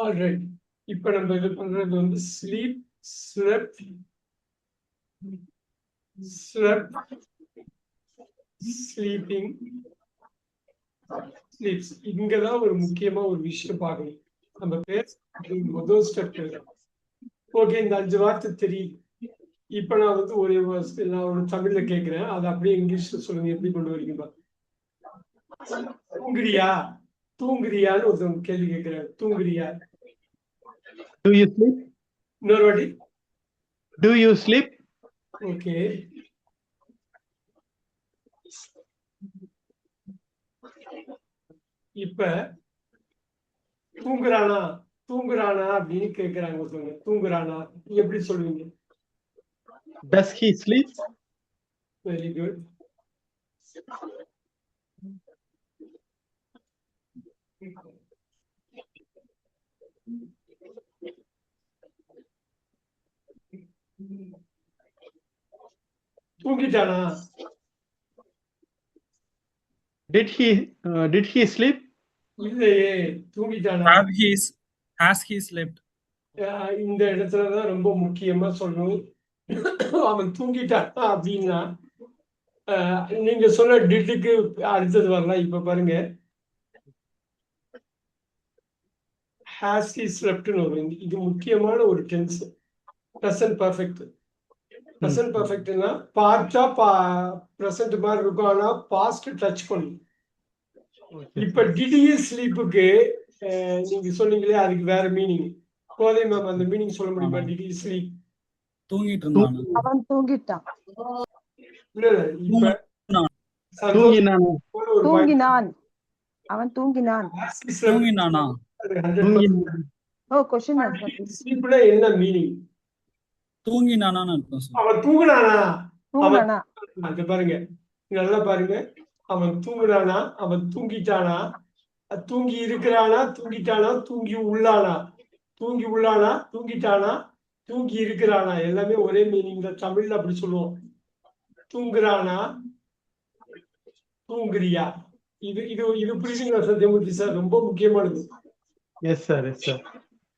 Alright. இப்ப நம்ம இது பண்றது வந்து sleep, slept, slept, sleeping, sleeps. இங்கதான் ஒரு முக்கியமா ஒரு விஷயம் பார்க்கணும். நம்ம பேச முதல் ஸ்டெப். ஓகே, இந்த 5 வார்த்தை தெரியுது. இப்ப நான் வந்து நான் ஒரு தமிழ்ல கேட்கிறேன், அதை அப்படியே இங்கிலீஷ்ல சொல்லுங்க, எப்படி கொண்டு வரீங்க பாருங்க. தூங்குறியா, தூங்குறியான்னு ஒருத்தவங்க கேள்வி கேட்கிறாரு. தூங்குறியா? Do you sleep? இன்னொரு வாட்டி. Do you sleep? ஓகே. இப்ப தூங்குறானா, தூங்குறானா அப்படின்னு கேட்கிறாங்க ஒருத்தவங்க. தூங்குறானா எப்படி சொல்லுவீங்க? Does he sleep? Very good. தூங்கிட்டானா? Did he sleep? இல்லையே. தூங்கிட்டானா? Has he slept? இந்த இடத்துலதான் ரொம்ப முக்கியமா சொல்லணும். அவன் தூங்கிட்டானா அப்படின்னா நீங்க சொன்ன டிட்டுக்கு அடுத்தது வரலாம். இப்ப பாருங்க, has he slept ன்னு வரும். இது முக்கியமான ஒரு டென்ஸ். Present perfect. பிரசன்ட் பர்ஃபெக்ட்னா பார்ட்டா பிரசன்ட் மாதிரி இருக்கும், ஆனா பாஸ்ட் டச் பண்ணும். இப்ப டிட் யூ ஸ்லீப்புக்கு நீங்க சொன்னீங்களே, அதுக்கு வேற மீனிங். கோதை மேம், அந்த மீனிங் சொல்ல முடியுமா? Did you sleep. தூங்கிட்டு இருந்தானா? அவன் தூங்கிட்டான். இல்ல இல்ல, இப்ப தூங்கினான். தூங்கினான். அவன் தூங்கினான். தூங்கினானா? ஓ, क्वेश्चन ஸ்லீப்ல என்ன மீனிங்? தூங்கினானான்னு அர்த்தம் சார். அவன் தூங்குனானா? தூங்கினானா? அங்க பாருங்க, நல்லா பாருங்க. அவன் தூங்குனானா, அவன் தூங்கிட்டானா, தூங்கி இருக்கிறானா, தூங்கிட்டானா, தூங்கி உள்ளானா, தூங்கி உள்ளானா, தூங்கிட்டானா, தூங்கி இருக்கிறானா, எல்லாமே ஒரே மீனிங் தான். தமிழ்ல அப்படி சொல்லுவோம். தூங்குறானா, தூங்குறியா. இது இது இது புரியுதுங்களா சத்யமூர்த்தி சார்? ரொம்ப முக்கியமானது. Yes sir, yes sir.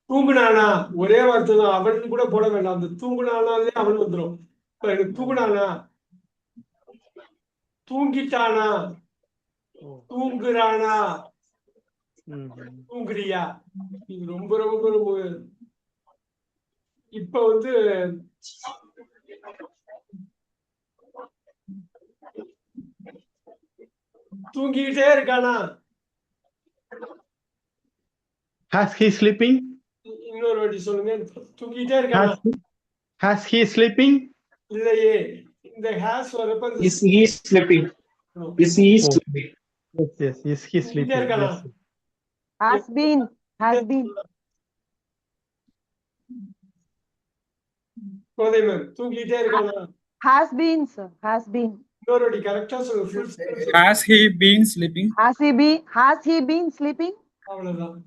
தூங்குனானா ஒரே வார்த்தை தான், அவன் கூட போட வேண்டாம். அந்த தூங்குனானாலே அவன் வந்துடும். இப்ப எனக்கு தூங்குனானா, தூங்கிட்டானா, தூங்குறானா, தூங்குறியா. இது ரொம்ப ரொம்ப ரொம்ப. இப்ப வந்து தூங்கிக்கிட்டே இருக்கானா? Has he sleeping? இன்னொரு வாட்டி சொல்லுங்க. தூங்கிட்டே இருக்கானா? Has he sleeping? இல்லையே. இந்த ஹேஸ் வரப்ப Is he sleeping? Is he sleeping? Yes, yes. Is he sleeping? இருக்கானா? Yes. has been Kothai ma'am, தூங்கிட்டே இருக்கானா? has been sir, has been. இன்னொரு வாட்டி கரெக்டா சொல்லுங்க. Has he been sleeping? Has he been sleeping? அவ்வளவுதான்.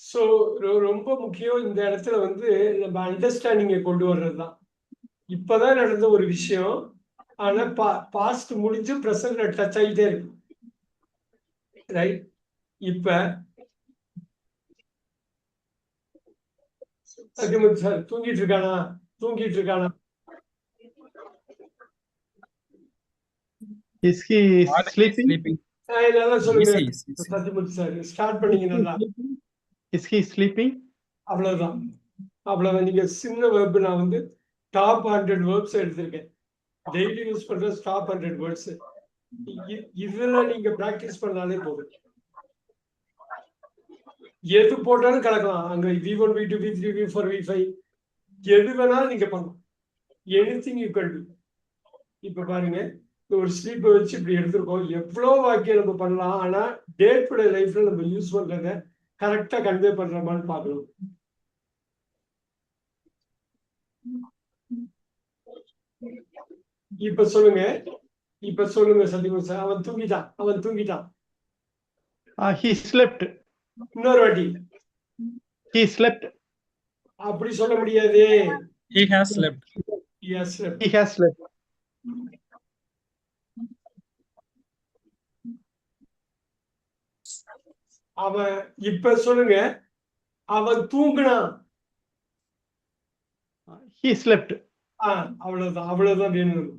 சோ ரொம்ப முக்கியம் இந்த இடத்துல வந்து நம்ம அண்டர்ஸ்டாண்டிங்கை கொண்டு வர்றதுதான். இப்பதான் நடந்த ஒரு விஷயம், ஆனா பாஸ்ட் முடிஞ்சு பிரசன்ட்ல டச் ஆகிட்டே இருக்கு. ரைட். இப்ப சத்யமூர்த்தி சார் தூங்கிட்டு இருக்கானா? தூங்கிட்டு இருக்கானா? Is he Are he sleeping? sleeping? நல்லா சொல்லுங்க Yes. சத்யமூர்த்தி சார். ஸ்டார்ட் பண்ணீங்க நல்லா. Is he sleeping? அவ்வளவுதான், அவ்வளவுதான். நீங்க சின்ன வேர்ப், நான் வந்து டாப் 100 வேர்ப்ஸ் எடுத்திருக்கேன். டெய்லி யூஸ் பண்ற டாப் 100 வேர்ட்ஸ். இதுல நீங்க பிராக்டிஸ் பண்ணாலே போதும். எது போட்டாலும் கலக்கலாம். அங்க V1 V2 V3 V4 V5 எது வேணாலும் நீங்க பண்ணலாம். Anything you can to. இப்ப பாருங்க, ஒரு ஸ்லீப்பை வச்சு இப்படி எடுத்திருக்கோம். எவ்வளவு வாக்கியம் நம்ம பண்ணலாம், ஆனா டே டு டே லைஃப்ல நம்ம யூஸ் பண்றத கரெக்டா கன்வே பண்றோமான்னு பார்க்கணும். இப்ப சொல்லுங்க, இப்ப சொல்லுங்க சத்யமூர்த்தி சார். அவன் தூங்கிட்டான், அவன் தூங்கிட்டான். He slept. இன்னொரு வாட்டி. He slept. அப்படி சொல்ல முடியாது. He has slept. He has slept. He has slept. அவன் இப்ப சொல்லுங்க, அவன் தூங்குனான். He slept. அவ்வளவுதான் வேணும்.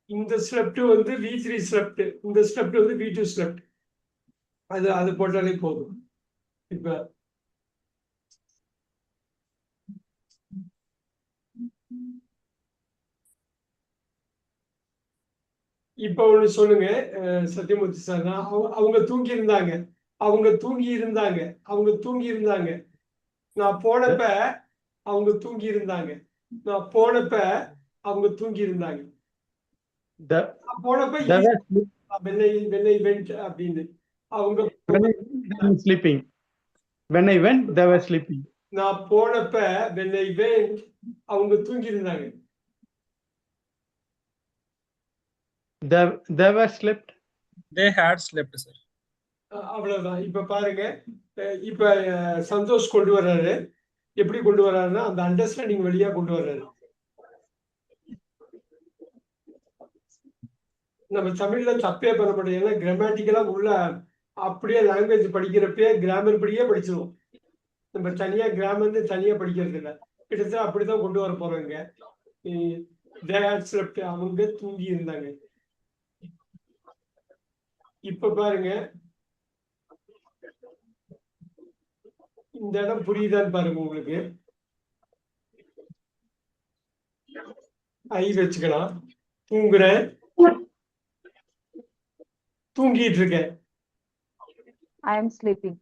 இந்த ஸ்லெப்ட் வந்து V3 ஸ்லெப்ட், இந்த ஸ்லெப்ட் வந்து V2 ஸ்லெப்ட். அது போட்டாலே போதும். இப்ப இப்ப ஒண்ணு சொல்லுங்க சத்யமூர்த்தி சார். அவங்க தூங்கி இருந்தாங்க, அவங்க தூங்கி இருந்தாங்க, அவங்க தூங்கி இருந்தாங்க. நான் போனப்ப அவங்க தூங்கி இருந்தாங்க, நான் போனப்ப அவங்க தூங்கி இருந்தாங்க. நான் போனப்ப They were sleep- வெள்ளை வெண்ட் அப்படின்னு அவங்க when I went sleeping. When I went, they were sleeping. நான் போனப்ப வெள்ளை வெண்ட் அவங்க தூங்கி இருந்தாங்க. They were slept. They had slept, sir. அவ்வளவுதான். இப்ப பாருங்க, இப்ப சந்தோஷ் கொண்டு வர்றாரு. எப்படி கொண்டு வர்றாருன்னா அந்த அண்டர்ஸ்டாண்டிங் வழியா கொண்டு வர்றாரு. நம்ம தமிழ்ல தப்பே பண்ண மாட்டோம். ஏன்னா கிராமட்டிக்கலா உள்ள அப்படியே லாங்குவேஜ் படிக்கிறப்பே கிராமர் படியே படிச்சிருவோம். நம்ம தனியா கிராமர்னு தனியா படிக்கிறது இல்லை. கிட்டத்தட்ட அப்படிதான் கொண்டு வர போறோங்க. அவங்க தூங்கி இருந்தாங்க. இப்ப பாருங்க, இந்த இடம் புரியுதான்னு பாருங்க உங்களுக்கு. ஐ வச்சுக்கலாம். தூங்குறேன், தூங்கிட்டு இருக்கேன். I am sleeping.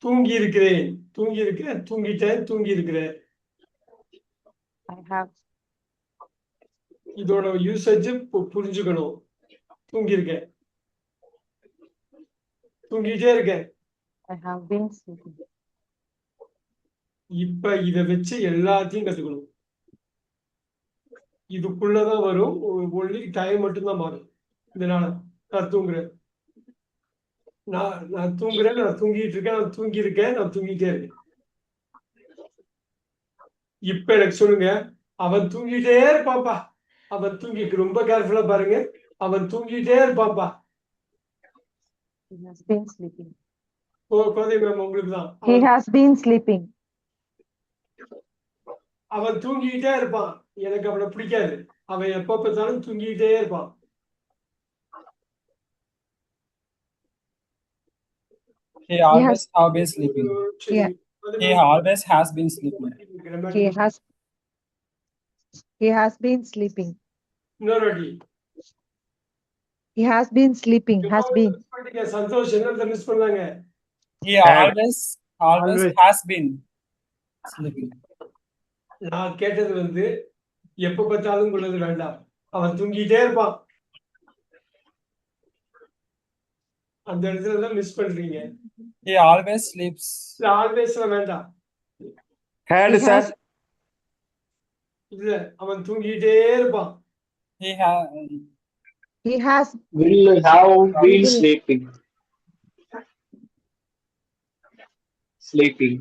தூங்கி இருக்கிறேன், தூங்கி இருக்கிறேன், தூங்கிட்டேன், தூங்கி இருக்கிறேன். I have. இதோட யூசேஜ் புரிஞ்சுக்கணும். தூங்கி இருக்கேன், தூங்கிட்டே இருக்கேன். I have been sleeping. இப்ப இத வச்சு எல்லாத்தையும் கத்துக்கணும். இதுக்குள்ளதான் வரும். ஒன்லி டைம் மட்டும்தான் மாறும். இதனால நான் தூங்குறேன், நான் தூங்குறேன், நான் தூங்கிட்டு இருக்கேன், நான் தூங்கி இருக்கேன், நான் தூங்கிட்டே இருக்கேன். இப்ப எனக்கு சொல்லுங்க, அவன் தூங்கிட்டே இருப்பாப்பா. அவன் தூங்கிட்டு, ரொம்ப கேர்ஃபுல்லா பாருங்க, அவன் தூங்கிட்டே இருப்பாப்பா. He has been sleeping. Kothai ma'am உங்களுக்கு தான். He has been sleeping. அவன் தூங்கிட்டே இருப்பான். எனக்கு அவனை பிடிக்காது. அவன் எப்ப பார்த்தாலும் தூங்கிட்டே இருப்பான். He always have been sleeping. Yeah. He always has been sleeping. He has been sleeping. இன்னொரு He has been sleeping. Has been. Santhosh என்ன மிஸ் பண்ணாங்க? He Had. always has been sleeping. நான் கேட்டது வந்து எப்ப பார்த்தாலும் கொள்ளது வேண்டாம். அவன் தூங்கிட்டே இருப்பான். அந்த இடத்துல தான் மிஸ் பண்றீங்க. He always sleeps. ஆல்வேஸ்ல வேண்டாம். Had, He sir. has- இல்ல, அவன் தூங்கிட்டே இருப்பான். He has. He has. Will have been Will. sleeping. Sleeping.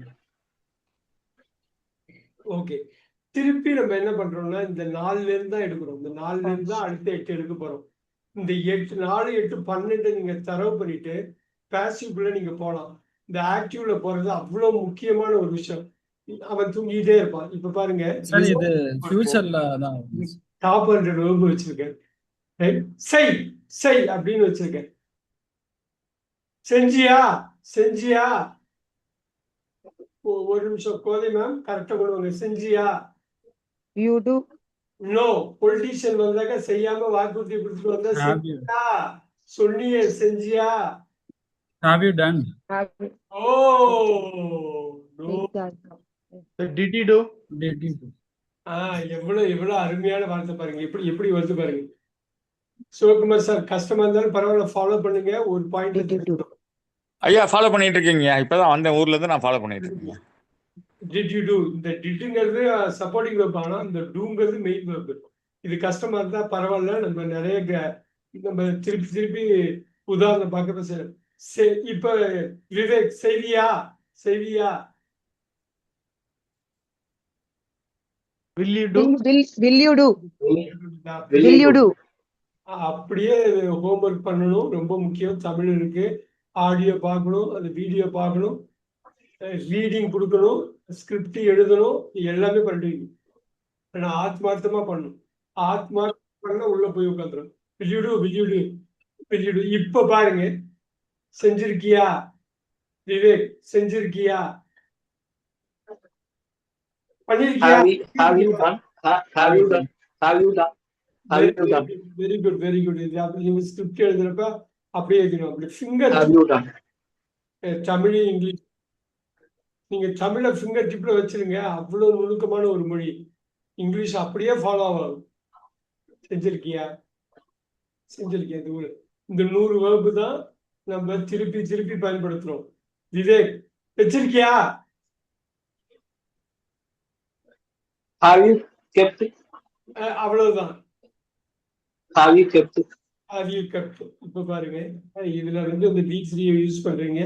Okay, திருப்பி நம்ம என்ன பண்றோம்னா இந்த 4ல இருந்து தான் எடுக்கிறோம். இந்த 4ல இருந்து தான் அடுத்த 8 எடுக்க போறோம். இந்த 8 4 8 12 நீங்க தரவு பண்ணிட்டு பாசிவ்ல நீங்க போலாம். இந்த ஆக்டிவ்ல போறது அவ்வளவு முக்கியமான ஒரு விஷயம். அவன் தூங்கிட்டே இருப்பான். இப்ப பாருங்க, Sir, இது ஃபியூச்சர்ல தான். டாப் 100 வேர்பு வச்சிருக்கேன். செய் செய் அப்படின்னு வச்சிருக்கேன். செஞ்சியா செஞ்சியா, ஒரு நிமிஷம் கோதை மேம் கரெக்டா கொள்வாங்க. செஞ்சியா? You do. நோ, பொலிட்டீஷியன் வந்தாக்க செய்யாம வாக்குறுதி கொடுத்துட்டு வந்தா Have you? செஞ்சியா, சொன்னியே செஞ்சியா? Have you done? Have you oh no. done? Did he do? Did you do? எவ்வளவு அருமையான வார்த்தை பாருங்க. எப்படி வருது பாருங்க. சிவகுமார் சார், கஷ்டமா இருந்தாலும் பரவாயில்ல, ஃபாலோ பண்ணுங்க. ஒரு Did you பாயிண்ட் do? ஐயா ஃபாலோ பண்ணிட்டு இருக்கீங்க. இப்பதான் வந்த ஊர்ல இருந்து நான் ஃபாலோ பண்ணிட்டு இருக்கேன். Did you do. இந்த டிட்ங்கிறது சப்போர்ட்டிங் வெர்ப், ஆனா இந்த டூங்கிறது மெயின் வெர்ப். இது கஷ்டமா இருந்தா பரவாயில்ல, நம்ம நிறைய நம்ம திருப்பி உதாரணம் பார்க்க செய்யணும். இப்ப விவேக், செய்வியா செய்வியா? will you do? Will you do? Will Will you do? அப்படியே ஹோம்ஒர்க் பண்ணணும், ரொம்ப முக்கியம். தமிழ் இருக்கு, ஆடியோ பார்க்கணும், அந்த வீடியோ பார்க்கணும், ரீடிங் கொடுக்கணும், ஸ்கிரிப்ட் எழுதணும், எல்லாமே பண்ணிடுவீங்க. நான் ஆத்மார்த்தமா பண்ணணும். ஆத்மார்த்தம் பண்ண உள்ள போய் உட்காந்துரும். வில்யூடு வில்யூடு வில்யூடு. இப்ப பாருங்க, செஞ்சிருக்கியா Vivek? செஞ்சிருக்கியா? பண்ணிருக்கியா? have you done? Have you done? Have you done? Have you done? Very good very good. இது அப்படி நீங்க ஸ்கிரிப்ட் எழுதுறப்ப அப்படியே எழுதணும். அப்படி finger Have you done? Tamil English நீங்க தமிழ ஃபிங்கர் டிப்ல வச்சிருங்க. அவ்வளவு நுணுக்கமான ஒரு மொழி. இங்கிலீஷ் அப்படியே ஃபாலோ ஆகும். செஞ்சிருக்கியா? செஞ்சிருக்கியா? இந்த 100 வேர்பு தான் நம்ம திருப்பி திருப்பி பயன்படுத்துறோம். விவேக், வச்சிருக்கியா? Have you kept it? அவ்வளவுதான். Have you kept it? அது கரெக்ட். இப்ப பாருங்க, இதுல வந்து இந்த B3 யூஸ் பண்றீங்க,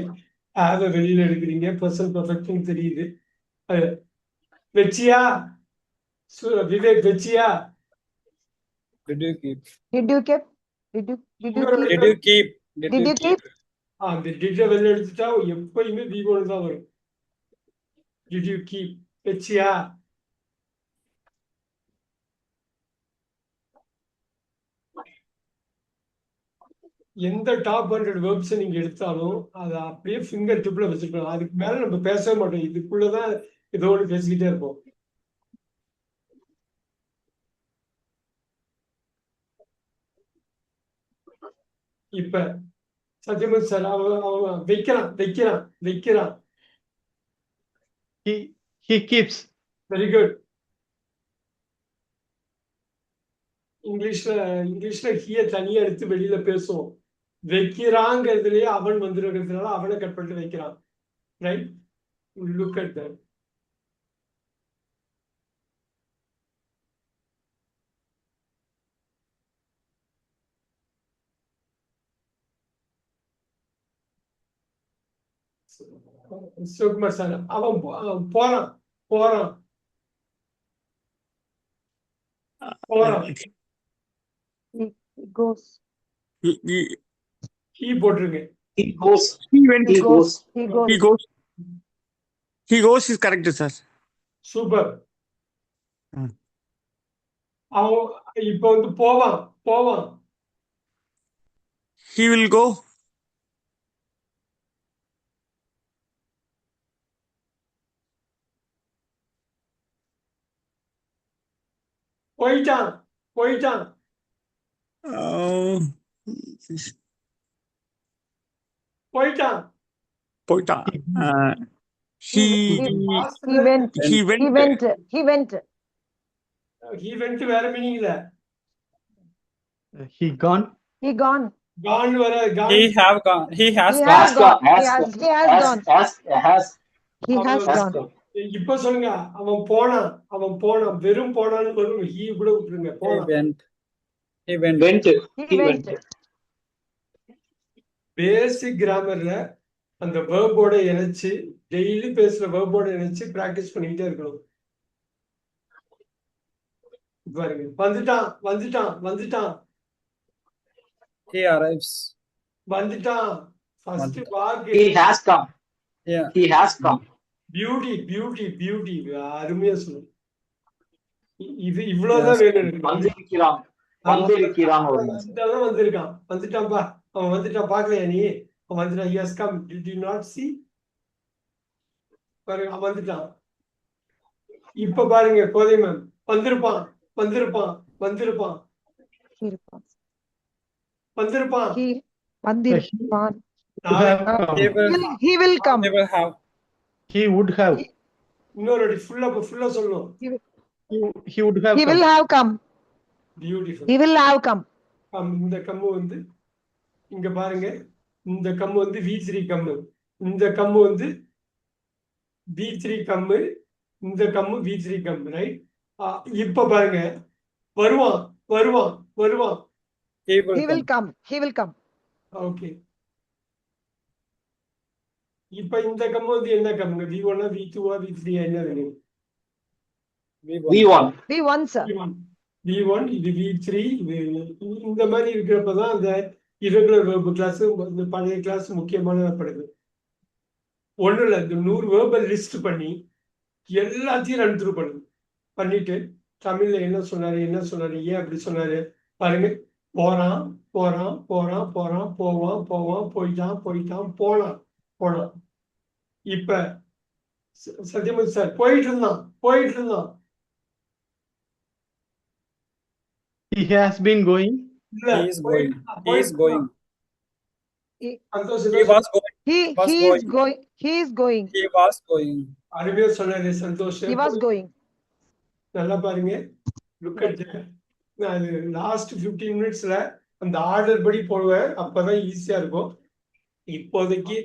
ஆவ வெளியில எடுக்கிறீங்க, பர்சன் பர்ஃபெக்ட்னு தெரியுது. வச்சியா Vivek? வச்சியா? Did you keep? Did you keep? Did you Did you keep? Did you keep? அந்த டிட்ட வெளில எடுத்துட்டா எப்பயுமே V1 தான் வரும். Did you keep? வச்சியா? எந்த டாப் 100 வேர்ப்ஸ் நீங்க எடுத்தாலும் அதை அப்படியே ஃபிங்கர் டிப்ல வச்சிருக்கணும். அதுக்கு மேல நம்ம பேசவே மாட்டோம். இதுக்குள்ளதான் ஏதோ ஒன்று பேசிக்கிட்டே இருப்போம். இப்ப சத்யமூர்த்தி சார் அவன் வைக்கிறான் வைக்கிறான் வைக்கிறான். He keeps. Very good. இங்கிலீஷ்ல ஹிய தனியா எடுத்து வெளியில பேசுவோம். வைக்கிறாங்கிறதுலயே அவன் வந்துருக்கிறதுனால அவனை கட் பண்ணிட்டு வைக்கிறான். Right? Look at that. Sivakumar sir அவன் போறான் போறான் போறான். He goes. ஹீ போட்டிருங்க. He goes. He went. He goes. He goes. He goes. He goes is correct, sir. Super. அவன் இப்ப வந்து போவான் போவான். He will go. போயிட்டான் போயிட்டான். Uh, போயிட்டான். போயிட்டான். He went. he went. He went. He went. He went வேற மீனிங் இல்ல. He gone. He gone. Gone வர gone. He have gone. He has He gone. has gone. He has Has gone. has He has has gone. gone. இப்ப சொல்லுங்க, அவன் போனான் அவன் போனான். வெறும் போனான்னு வரும். ஹீ கூட விட்டுருங்க. He போனான். went. He went. Went. He went. பேசிக் கிராமர்ல அந்த வேர்போட இணைச்சு டெய்லி பேசுற வேர்போட இணைச்சு பிராக்டிஸ் பண்ணிக்கிட்டே இருக்கணும். பாருங்க, வந்துட்டான் வந்துட்டான் வந்துட்டான் He arrives. வந்துட்டான். ஃபர்ஸ்ட் வாக்கு. He has come. Yeah. He has come. Beauty beauty beauty. அருமையா சொல்லு. இது இவ்வளவுதான் வேணும் எனக்கு. வந்திருக்கிறான். வந்திருக்கிறான் ஒரு வந்துட்டான் வந்திருக்கான். வந்துட்டான்பா. அவன் வந்துட்டான். பாக்கலையா நீ? அவன் வந்துட்டான். He has come. Did you not see? பாருங்க, அவன் வந்துட்டான். இப்ப பாருங்க கோதை மேம். வந்திருப்பான் வந்திருப்பான் வந்திருப்பான் வந்திருப்பான். He வந்திருப்பான். He will. He will come. He will have. He would have. இன்னொரு அடி ஃபுல்லா சொல்லணும். He would have. He will have come. Beautiful. He will have come. இந்த கம்மு வந்து இங்க பாருங்க. இந்த கம்மு வந்து V3 கம்மு. இந்த கம்மு வந்து V3 கம்மு. இந்த கம்மு V3 கம்மு. ரைட்? இப்ப பாருங்க, வருவான் வருவான் வருவான். He will. He will come. He will come. Okay. இப்ப இந்த கம்மு வந்து என்ன கம்முங்க? V1 V2 V3 என்ன வேணும்? V1. V1. V1, sir. V1 இது V3 இது இந்த மாதிரி இருக்கிறப்பதான் அந்த irregular verb கிளாஸ் இந்த பழைய கிளாஸ் முக்கியமானப்படுது. ஒண்ணும் இல்லை, இந்த 100 வேர்பை லிஸ்ட் பண்ணி எல்லாத்தையும் ரன் த்ரூ பண்ணுது. பண்ணிட்டு தமிழ்ல என்ன சொன்னாரு ஏன் அப்படி சொன்னாரு பாருங்க. போறான் போறான் போறான் போறான் போவான் போவான் போயிட்டான் போனான். இப்ப சத்யமூர்த்தி சார் போயிட்டு இருந்தான். He has been going. இல்ல, He is going. He is going. Santhosh He was going. He Was is going. He is going. He was going. அருமையா சொன்னாரு சந்தோஷ். He was going. நல்லா பாருங்க. லுக் அட் நான் லாஸ்ட் 15 மினிட்ஸ்ல அந்த ஆர்டர் படி போடுவேன், அப்பதான் ஈஸியா இருக்கும். இப்போதைக்கு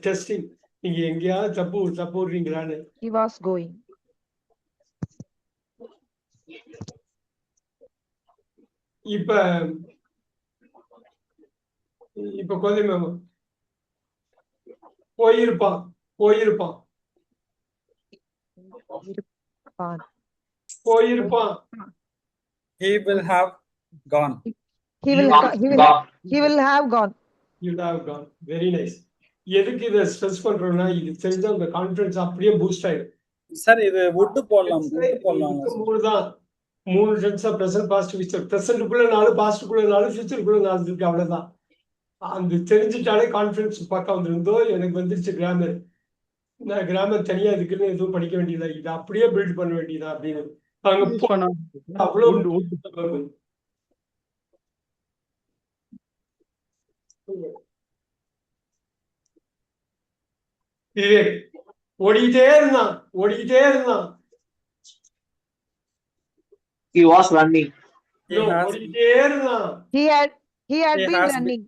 டெஸ்டிங், நீங்க எங்கேயாவது தப்பு விடுறீங்களான்னு. He was going. இப்ப கோதை மேம் போயிருப்பான். He will have gone. He will Gone. have gone. You have gone. Very nice. எதுக்கு இதை ஸ்ட்ரெஸ் பண்றோம்னா, இது தெரிஞ்சா அந்த கான்ஃபிடன்ஸ் அப்படியே பூஸ்ட் ஆயிடும். சார் இது would போடலாம். மூணு டென்ஸா பிரசன்ட் பாஸ்ட் ஃபியூச்சர். பிரசன்ட்குள்ள 4, பாஸ்ட்குள்ள 4, ஃபியூச்சருக்குள்ள 4 இருக்கு, அவ்வளவுதான். அந்த தெரிஞ்சுட்டாலே கான்ஃபிடன்ஸ் பக்கம் வந்துருந்தோ. எனக்கு வந்துருச்சு கிராமர். நான் கிராமர் தனியா இருக்குன்னு எதுவும் படிக்க வேண்டியதா, இது அப்படியே பில்ட் பண்ண வேண்டியதா அப்படின்னு அங்க அவ்வளவு விவேக் ஓடிக்கிட்டே இருந்தான். He was running. ஓடிக்கிட்டே இருந்தான். He had He been has running.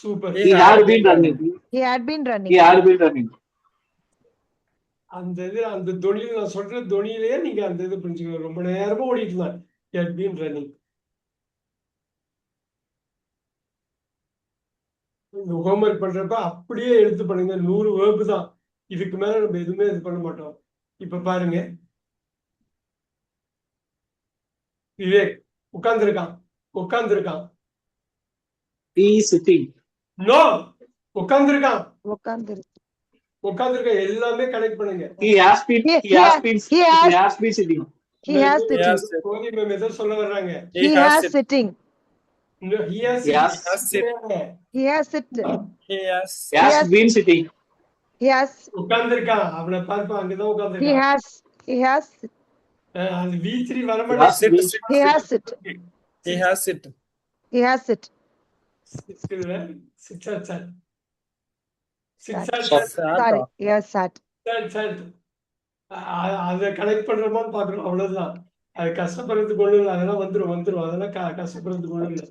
Super. He He had been running. He had been running. He had been running. அந்த தொனியில நான் சொல்ற தொனியிலேயே நீங்க அந்த இது புரிஞ்சுக்கணும். ரொம்ப நேரமா ஓடிட்டு இருந்தான். He had been running. இந்த ஹோம்ஒர்க் பண்றப்ப அப்படியே எடுத்து பண்ணுங்க. 100 வேர்பு தான். இதுக்கு மேல நம்ம எதுவுமே இது பண்ண மாட்டோம். இப்ப பாருங்க, விவேக் உட்கார்ந்துருக்கான். He is sitting. நோ, உட்கார்ந்துருக்கான். எல்லாமே கனெக்ட் பண்ணுங்க. He has been sitting. He has sitting. கோதி மேம் ஏதோ சொல்ல வர்றாங்க. He has sitting. No, he has He has sit. He has He has been sitting. He has. உட்கார்ந்துருக்கான். அவனை பார்ப்போம், அங்கதான் He உட்கார்ந்துருக்கான். has. He has. அந்த V3 வர He has மாட்டேங்குது. been He has sit. He has it. He has sit. Sorry. He has sat. அதை connect பண்றோமான்னு பாக்குறோம், அவ்வளவுதான். அது கஷ்டப்படுறதுக்கு ஒண்ணும் இல்லை. அதெல்லாம் வந்துரும். அதெல்லாம் கஷ்டப்படுறதுக்கு ஒண்ணும் இல்லை.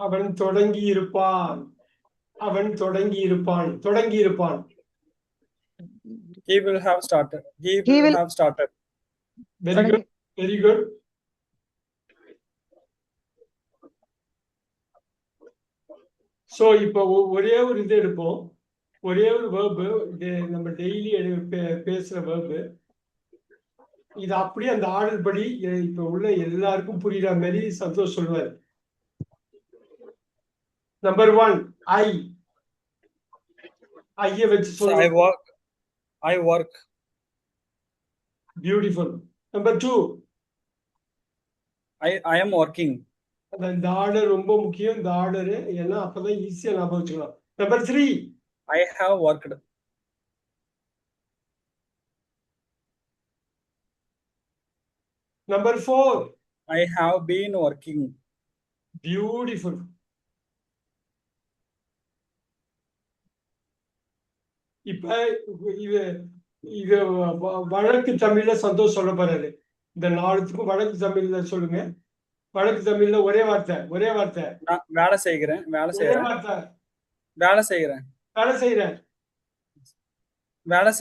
அவன் தொடங்கி இருப்பான். He will have started. He He will will- have started. Very good. So இப்போ ஒரே ஒரு இது எடுப்போம். ஒரே ஒரு வேர்பு, நம்ம டெய்லி பேசுற வேர்பு. இது அப்படியே அந்த ஆர்டர் படி இப்ப உள்ள எல்லாருக்கும் புரியுற மாதிரி சந்தோஷ் சொல்லுவார். நம்பர் 1 ஐய வச்சு So சொல்லுங்க. I work. Beautiful. Number 2 I am working. இந்த ஆர்டர் ரொம்ப முக்கியம். இந்த ஆர்டர் ஏன்னா அப்பதான் ஈஸியா ஞாபகம் வச்சுக்கலாம். Number 3 I have worked. Number 4 I have been working. Beautiful. இப்ப இது இது வழக்கு தமிழ்ல சந்தோஷ் சொல்ல போறாரு. இந்த 4த்துக்கும் வழக்கு தமிழ்ல சொல்லுங்க. வழக்கு தமிழ்ல ஒரே வார்த்தை. நான் வேலை செய்கிறேன். வேலை செய்யறேன். வேலை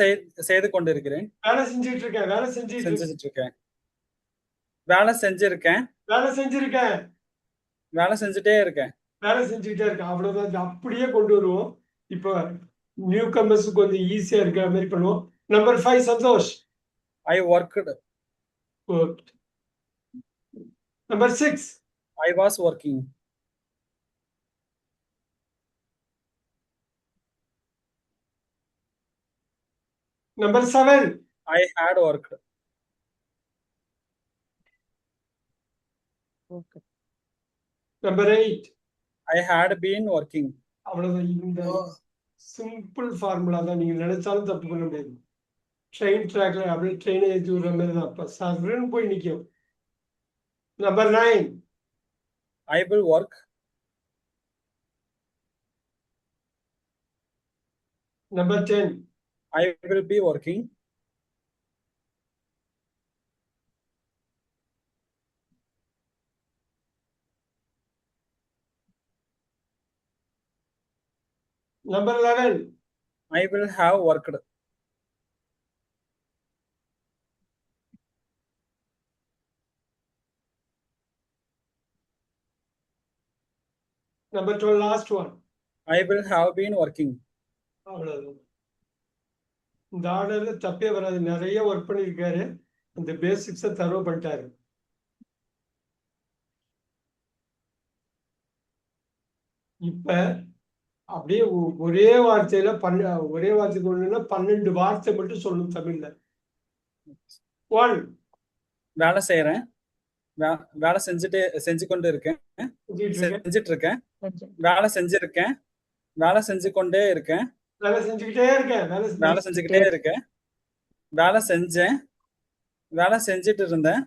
செய்து கொண்டிருக்கிறேன். வேலை செஞ்சிட்டு இருக்கேன். செஞ்சுட்டு இருக்கேன். வேலை செஞ்சிருக்கேன். வேலை செஞ்சிருக்கேன். வேலை செஞ்சுட்டே இருக்கேன். வேலை செஞ்சுக்கிட்டே இருக்கேன். அவ்வளவுதான். இது அப்படியே கொண்டு வருவோம். இப்போ நியூ கமர்ஸுக்கு கொஞ்சம் ஈஸியா இருக்கிற மாதிரி பண்ணுவோம். Number 5 Santhosh. I worked. Good. Number 6 I was working. Number 7 I had worked. Okay. Number 8 I had been working. அவ்வளவுதான். இந்த சிம்பிள் ஃபார்முலா தான். நீங்க நினைச்சாலும் தப்பு பண்ண முடியாது. ட்ரெயின் ட்ராக்ல அப்படியே ட்ரெயினை ஏற்றி விடுற மாதிரி தான். அப்ப சர்ன்னு போய் நிற்கும். Number 9 I will work. Number 10 I will be working. Number 11 I will have worked. Number 12 last one. I will have been working. அவ்வளவுதான். இந்த ஆர்டர்ல தப்பே வராது. நிறைய ஒர்க் பண்ணியிருக்காரு. அந்த பேசிக்ஸை தரவு பண்ணிட்டாரு. இப்ப அப்படியே ஒரே வார்த்தையில ஒரே வார்த்தைக்கு ஒண்ணுன்னா 12 வார்த்தை மட்டும் சொல்லணும் தமிழ்ல. 1 வேலை செய்யறேன். வேலை செஞ்சு கொண்டு இருக்கேன். செஞ்சுட்டு இருக்கேன். வேலை செஞ்சிருக்கேன். வேலை செஞ்சு கொண்டே இருக்கேன். வேலை செஞ்சுக்கிட்டே இருக்கேன். வேலை செஞ்சுக்கிட்டே இருக்கேன். வேலை செஞ்சேன். வேலை செஞ்சுட்டு இருந்தேன்.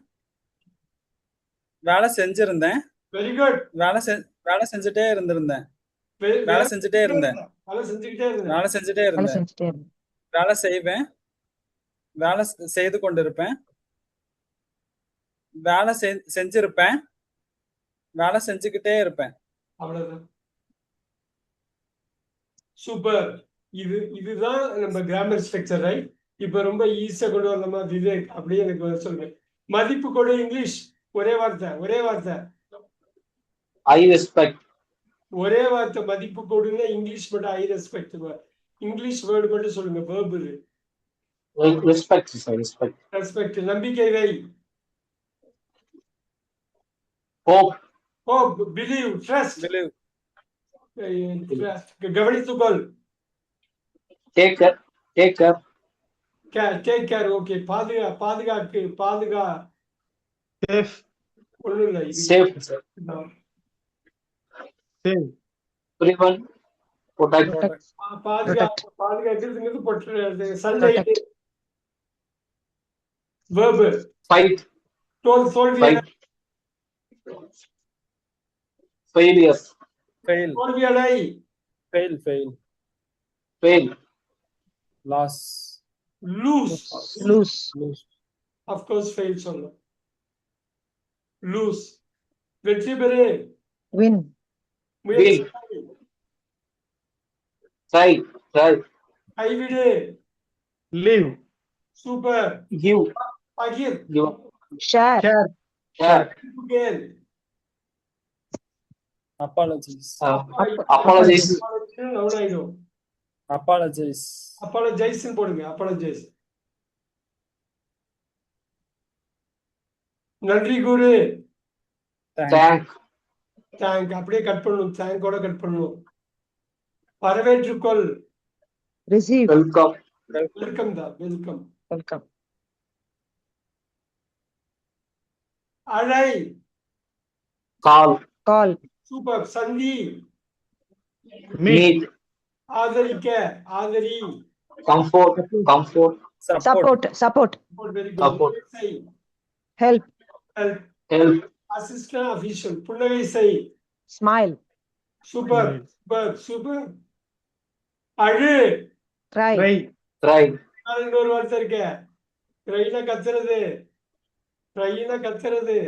வேலை செஞ்சிருந்தேன். Very good. வேலை செஞ்சுட்டே இருந்திருந்தேன். வேலை செஞ்சுட்டே இருந்தேன். வேலை செஞ்சுக்கிட்டே இருந்தேன். வேலை செஞ்சுட்டே வேலை இருந்தேன். செஞ்சுட்டே இருந்தேன். வேலை செய்வேன். வேலை செய்து கொண்டிருப்பேன். வேலை செஞ்சிருப்பேன். வேலை செஞ்சுக்கிட்டே இருப்பேன். அவ்வளவுதான். சூப்பர். இதுதான் நம்ம கிராமர் ஸ்ட்ரக்சர், ரைட்? இப்ப ரொம்ப ஈஸியா கொண்டு வரலாமா விவேக்? அப்படியே எனக்கு சொல்லுங்க. மதிப்பு கொடு இங்கிலீஷ். ஒரே வார்த்தை. I respect. ஒரே வார்த்தை மதிப்பு கொடுங்க. இங்கிலீஷ் மட்டும் ஐ ரெஸ்பெக்ட். இங்கிலீஷ் வேர்டு மட்டும் சொல்லுங்க. Verb Respect, sir. Respect. Respect. நம்பிக்கை வை. Hope. Hope. Believe. Trust. Believe. கவனித்துக்கொள். Take care. Take care. Take care. Okay. பாதுகாப்பு. சேஃப் ஒண்ணும் இல்லை. Safe, sir. Save Prevent. Protect. பாதுகாக்கிறதுங்கிறது சன்லைட். வேர்பு. Fight. தோல்வி. Fight. Failures. Fail. தோல்வி அடை. Fail. Fail. Loss. Lose. Lose. Of course fail சொல்லலாம். Lose. வெற்றி பெறு. Win. முயற்சி. Try. கைவிடு. Leave super. Give. பகிர். Give. Share. Care Share. கேள். Apologize. Apologize. நவுன் ஆயிடும். Apologize. அப்பாலஜைஸ் போடுங்க. அப்பாலஜைஸ். நன்றி கூறு. Thank. தேங்க். அப்படியே கட் பண்ணணும். தேங்கோட கட் பண்ணணும். வரவேற்றுக்கொள். Receive. Welcome. வெல்கம் தான். வெல்கம். Welcome. அழை. Call. Call. சூப்பர். சந்தி. Meet Meet. ஆதரிக்க. ஆதரி. Comfort. Support. Support. Very Support. Good. செய். Help. Help. Help. Assistant official. புன்னகை செய். Smile. சூப்பர். அழு. Cry. Try Try. இன்னொரு வார்த்தை இருக்க. ட்ரைனா கத்துறது.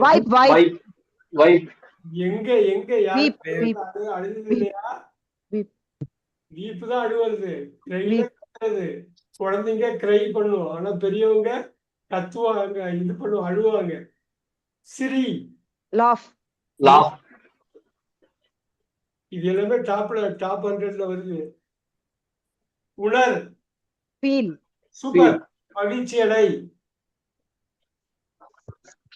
Wipe. Wipe. எங்க யார் Weep. Weep. அழுது இல்லையா? Weep. வீப்பு தான் அழுவது. ட்ரைனா Weep. கத்துறது. குழந்தைங்க கிரை பண்ணும். ஆனா பெரியவங்க கத்துவாங்க. இது பண்ணும். அழுவாங்க. சிரி. laugh, laugh, இது எல்லாமே டாப் 100ல வருது. உணர். feel, super. மகிழ்ச்சி அடை.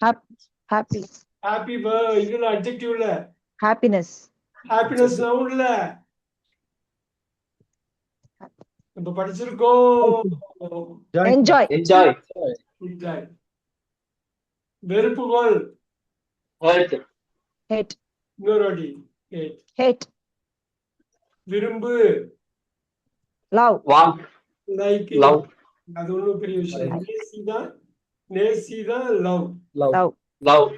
happy, ஹாப்பி இதுல அட்ஜெக்டிவ்ல. happiness, happiness நவுன்ல. இப்ப படிச்சிருக்கோம். enjoy, enjoy, Enjoy. வெறுப்புகோள். hurt, hate, இன்னொரு வாட்டி. Hate. hate, விரும்பு. love, want, like. love, அது ஒண்ணும் பெரிய விஷயம். நேசி தான் லவ். லவ் love, love,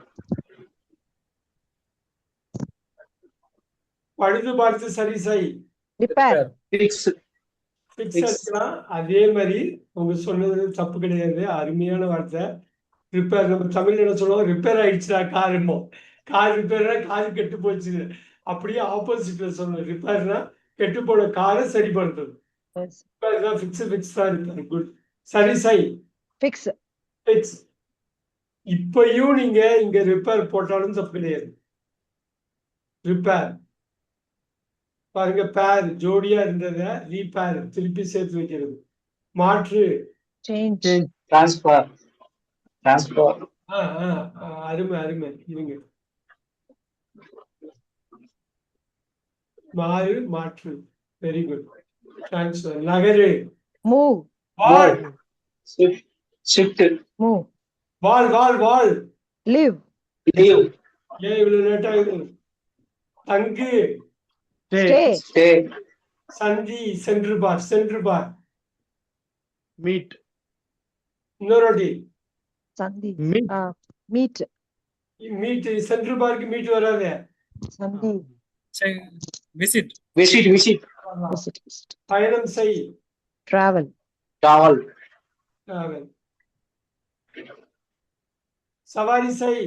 பழுது பார்த்து சரி செய். repair, fix, ஃபிக்ஸ் அடிக்கலாம். அதே மாதிரி உங்க சொன்னது தப்பு கிடையாது. அருமையான வார்த்தை. ரிப்பேர். நம்ம தமிழ்ல என்ன சொல்லுவோம்? ரிப்பேர் ஆயிடுச்சுடா காருமோ. கார் ரிப்பேர்னா காரு கெட்டு போச்சு. அப்படியே ஆப்போசிட்ல சொல்லணும். ரிப்பேர்னா கெட்டு போன காரை சரி பண்றது. yes, ரிப்பேர் தான் ஃபிக்ஸ் தான் ரிப்பேர். குட். சரி செய். fix, fix. இப்பயும் நீங்க இங்க ரிப்பேர் போட்டாலும் தப்பு கிடையாது. ரிப்பேர். பாருங்க, பேர் ஜோடியா இருந்தத ரீபேர் திருப்பி சேர்த்து வைக்கிறது. மாற்று. change, transfer, transfer, அருமை அருமை. இருங்க. மாறு மாற்று. Very good. Transfer. Nagar. move, வாழ். shift, shift, move, வாழ் வாழ் வாழ். live, leave, ஏன் இவ்வளவு லேட் ஆகுது? தங்கு. stay, stay, சந்தி. சென்று பார். சென்று பார். meet, இன்னொரு வாட்டி. sandhi, meet, meet, meet. சென்று பார்க்கு மீட் வராது. sandhi, visit visit, visit, visit, பயணம் செய். travel, travel, Travel. சவாரி செய்.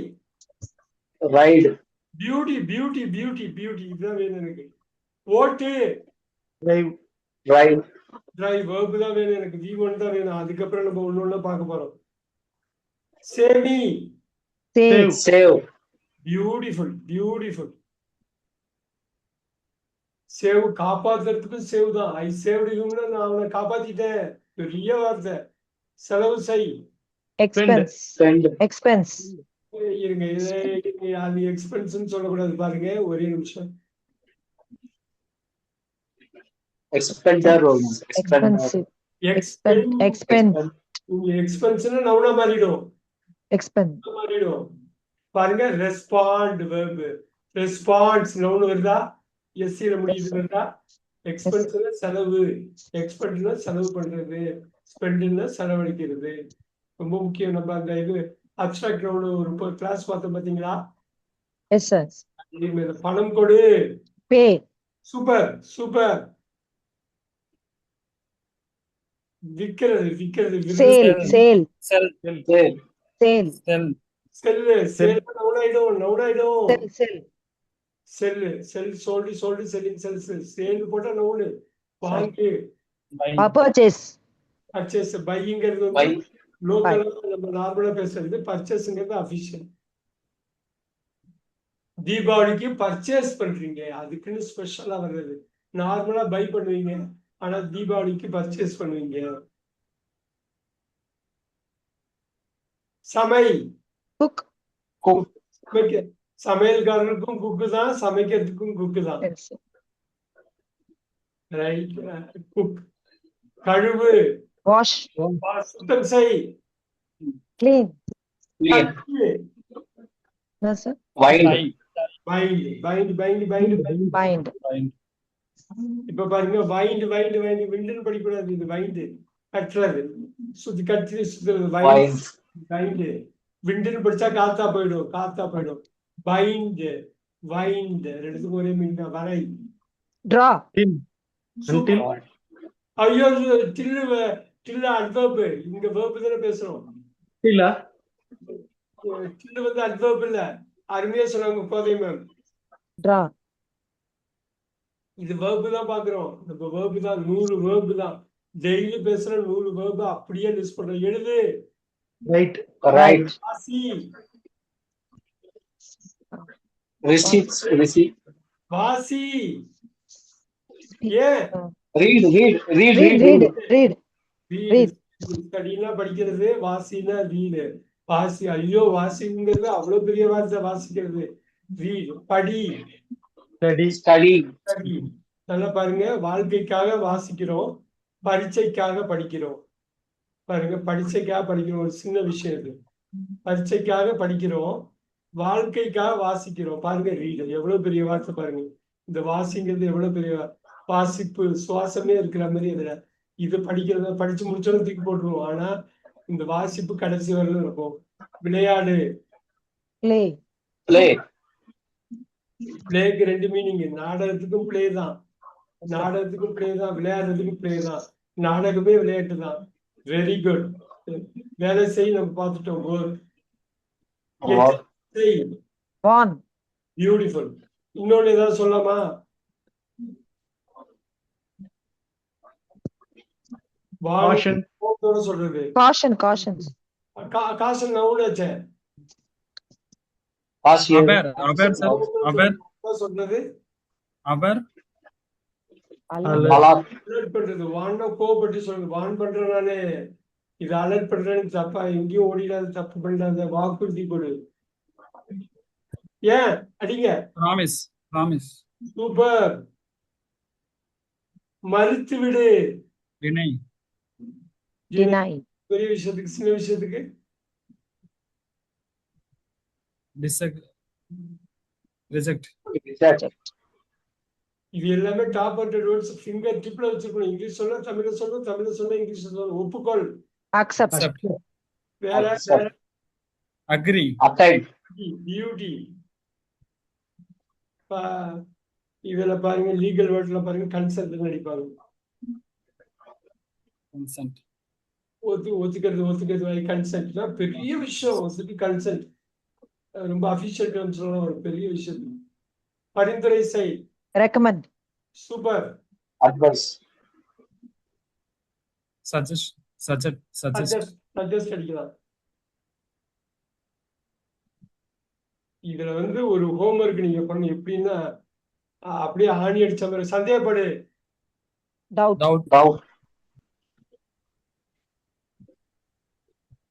ride, beauty beauty beauty beauty. இதுதான் வேணும் எனக்கு. ஓட்டு. drive, drive, drive. வேர்பு தான் வேணும் எனக்கு. V1 தான் வேணும். அதுக்கப்புறம் நம்ம ஒண்ணு பார்க்க போறோம். சேமி. save, save, beautiful beautiful. Save. காப்பாத்துறதுக்கும் சேவ் தான். ஐ சேவ்டு இவங்க, நான் அவனை காப்பாத்திட்டேன். பெரிய வார்த்தை. செலவு செய். expense, spend, expense, இருங்க. அது எக்ஸ்பென்ஸ் சொல்லக்கூடாது. பாருங்க ஒரே நிமிஷம். expender, expensive, expense. expend, எக்ஸ்பென்ஸ்னா நவுனா மாறிடும். expend, மாறிடும். பாருங்க, ரெஸ்பாண்ட் வெர்பு. ரெஸ்பான்ஸ் நவுன் வருதா? எஸ்சில முடியுது வருதா? எக்ஸ்பென்ஸ்னா செலவு. எக்ஸ்பென்ட்னா செலவு பண்றது. ஸ்பெண்ட்னா செலவழிக்கிறது. ரொம்ப முக்கியம். நம்ம அந்த இது அப்டிராக்ட் நவுன் ஒரு கிளாஸ் பார்த்தோம் பாத்தீங்களா? yes sir, பணம் கொடு. pay, super super. விக்கிறது விக்கிறது. sale, sale, sell sale, sale, sell sell. Sell நவுனாயிடும். நவுனாயிடும். sell, sell, sell. Sell. Sold sold selling sells. Sale போட்டா நவுனு. வாங்கு. purchase, purchase. பைங்கிறது buy, வந்து லோக்கலா நம்ம நார்மலா பேசுறது. பர்ச்சேஸ்ங்கிறது அபிஷியல். தீபாவளிக்கு பர்ச்சேஸ் பண்றீங்க, அதுக்குன்னு ஸ்பெஷலா வர்றது. நார்மலா பை பண்ணுவீங்க, ஆனா தீபாவளிக்கு பர்ச்சேஸ் பண்ணுவீங்க. சமை. cook, cook, சமையல்காரனுக்கும் குக்கு தான், சமைக்கிறதுக்கும் குக்கு தான். yes, right. குக். கழுவு. wash, சுத்தம் செய். clean, clean, yes sir, wind, bind bind bind bind. bind, இப்ப பாருங்க, வைண்ட் வைண்ட் வைண்ட். விண்டுன்னு படிக்கூடாது. இது வைண்டு. கட்டுறது. சுத்தி கட்டி சுத்துறது. wind, wind. விண்டுன்னு படிச்சா காத்தா போயிடும். காத்தா போயிடும். பைண்ட் வைண்ட் ரெண்டுத்துக்கும் ஒரே மீன் தான். வரை. draw, till, until, ஐயோ, டில்லு. டில்லு அட்வர்பு. இங்க வேர்பு தானே பேசுறோம். till, டில்லு வந்து அட்வர்பு இல்ல. அருமையா சொன்னாங்க கோதை மேம். draw, இது வேர்பு தான் பாக்குறோம். நம்ம வேர்பு தான். 100 வேர்பு தான். டெய்லி பேசுற 100 வேர்பு அப்படியே லிஸ்ட் பண்றோம். எழுது. right, right, வாசி. Receipts. Receipt. வாசி. Speak. ஏன் Read. Read. Read. Read, Read. read, Read. read. வீடு ஸ்டடினா படிக்கிறது, வாசினா வீடு. வாசி, ஐயோ வாசிங்கிறது அவ்வளவு பெரிய வார்த்தை, வாசிக்கிறது. வீடு படி. Study. Study. சரி, நல்லா பாருங்க. வாழ்க்கைக்காக வாசிக்கிறோம், பரீட்சைக்காக படிக்கிறோம். பாருங்க, பரீட்சைக்காக படிக்கிறோம், ஒரு சின்ன விஷயம் இது. பரீட்சைக்காக படிக்கிறோம், வாழ்க்கைக்காக வாசிக்கிறோம். பாருங்க, ரீடு எவ்வளவு பெரிய வார்த்தை பாருங்க. இந்த வாசிங்கிறது எவ்வளவு பெரிய வாசிப்பு, சுவாசமே இருக்கிற மாதிரி இதுல. இது படிக்கிறத படிச்சு முடிச்சோன்னு தூக்கி போட்டுருவோம். ஆனா இந்த வாசிப்பு கடைசி வரலும் இருக்கும். விளையாடு. Play. Play. பிளேக்கு ரெண்டு மீனிங். நாடகத்துக்கும் பிளே தான், நாடகத்துக்கும் பிளே தான், விளையாடுறதுக்கும் பிளே தான். நாடகமே விளையாட்டு தான். Very good. வேலை செய் நம்ம பார்த்துட்டோம். Work. Born. பியூட்டிஃபுல். இன்னொன்னு ஏதாவது சொல்லலாமா? Caution. கோபத்தோட சொல்றது. Caution, cautions. காசு நவுனாச்சே. Past year. Aber sir. Aber. சொன்னது Aber. Alert. Alert. அலர்ட் பண்றது. வான்னா கோபப்பட்டு சொல்றது. வான் பண்றேன் நானே, இது அலர்ட் பண்றேன்னு தப்பா எங்கேயும் ஓடிடாது, தப்பு பண்ணாத, வாக்குறுதி கொடு. ஏன் அடிங்க. Promise. Promise. சூப்பர். மறுத்து விடு. Deny. Deny. பெரிய விஷயத்துக்கு சின்ன விஷயத்துக்கு Reject. Reject. இது எல்லாமே டாப் 100 வேர்ட்ஸ் ஃபிங்கர் டிப்ல வச்சிருக்கணும். இங்கிலீஷ் சொன்னா தமிழ்ல சொல்லணும், தமிழ்ல சொன்னா இங்கிலீஷ்ல சொல்லணும். ஒப்புக்கொள். Accept. Accept. வேற Accept. Agree. Attend. டியூட்டி. இதுல பாருங்க, லீகல் வேர்ட்ல பாருங்க, கன்சென்ட் அடிப்பாங்க. Consent. ஒத்துக்கிறது கன்சென்ட்னா பெரிய விஷயம். ஒத்துக்கு கன்சென்ட் ரொம்ப அபிஷியல் டேர்ம்ஸ் ஒரு பெரிய விஷயம். பரிந்துரை செய். Recommend. Super. Advice. Suggest. Suggest அடிக்கலாம். இதுல ஒரு ஹோம்ஒர்க் நீங்க பண்ணு. எப்படின்னா அப்படியே ஆணி அடிச்ச மாதிரி. சந்தேகப்படு. Doubt. Doubt. Doubt.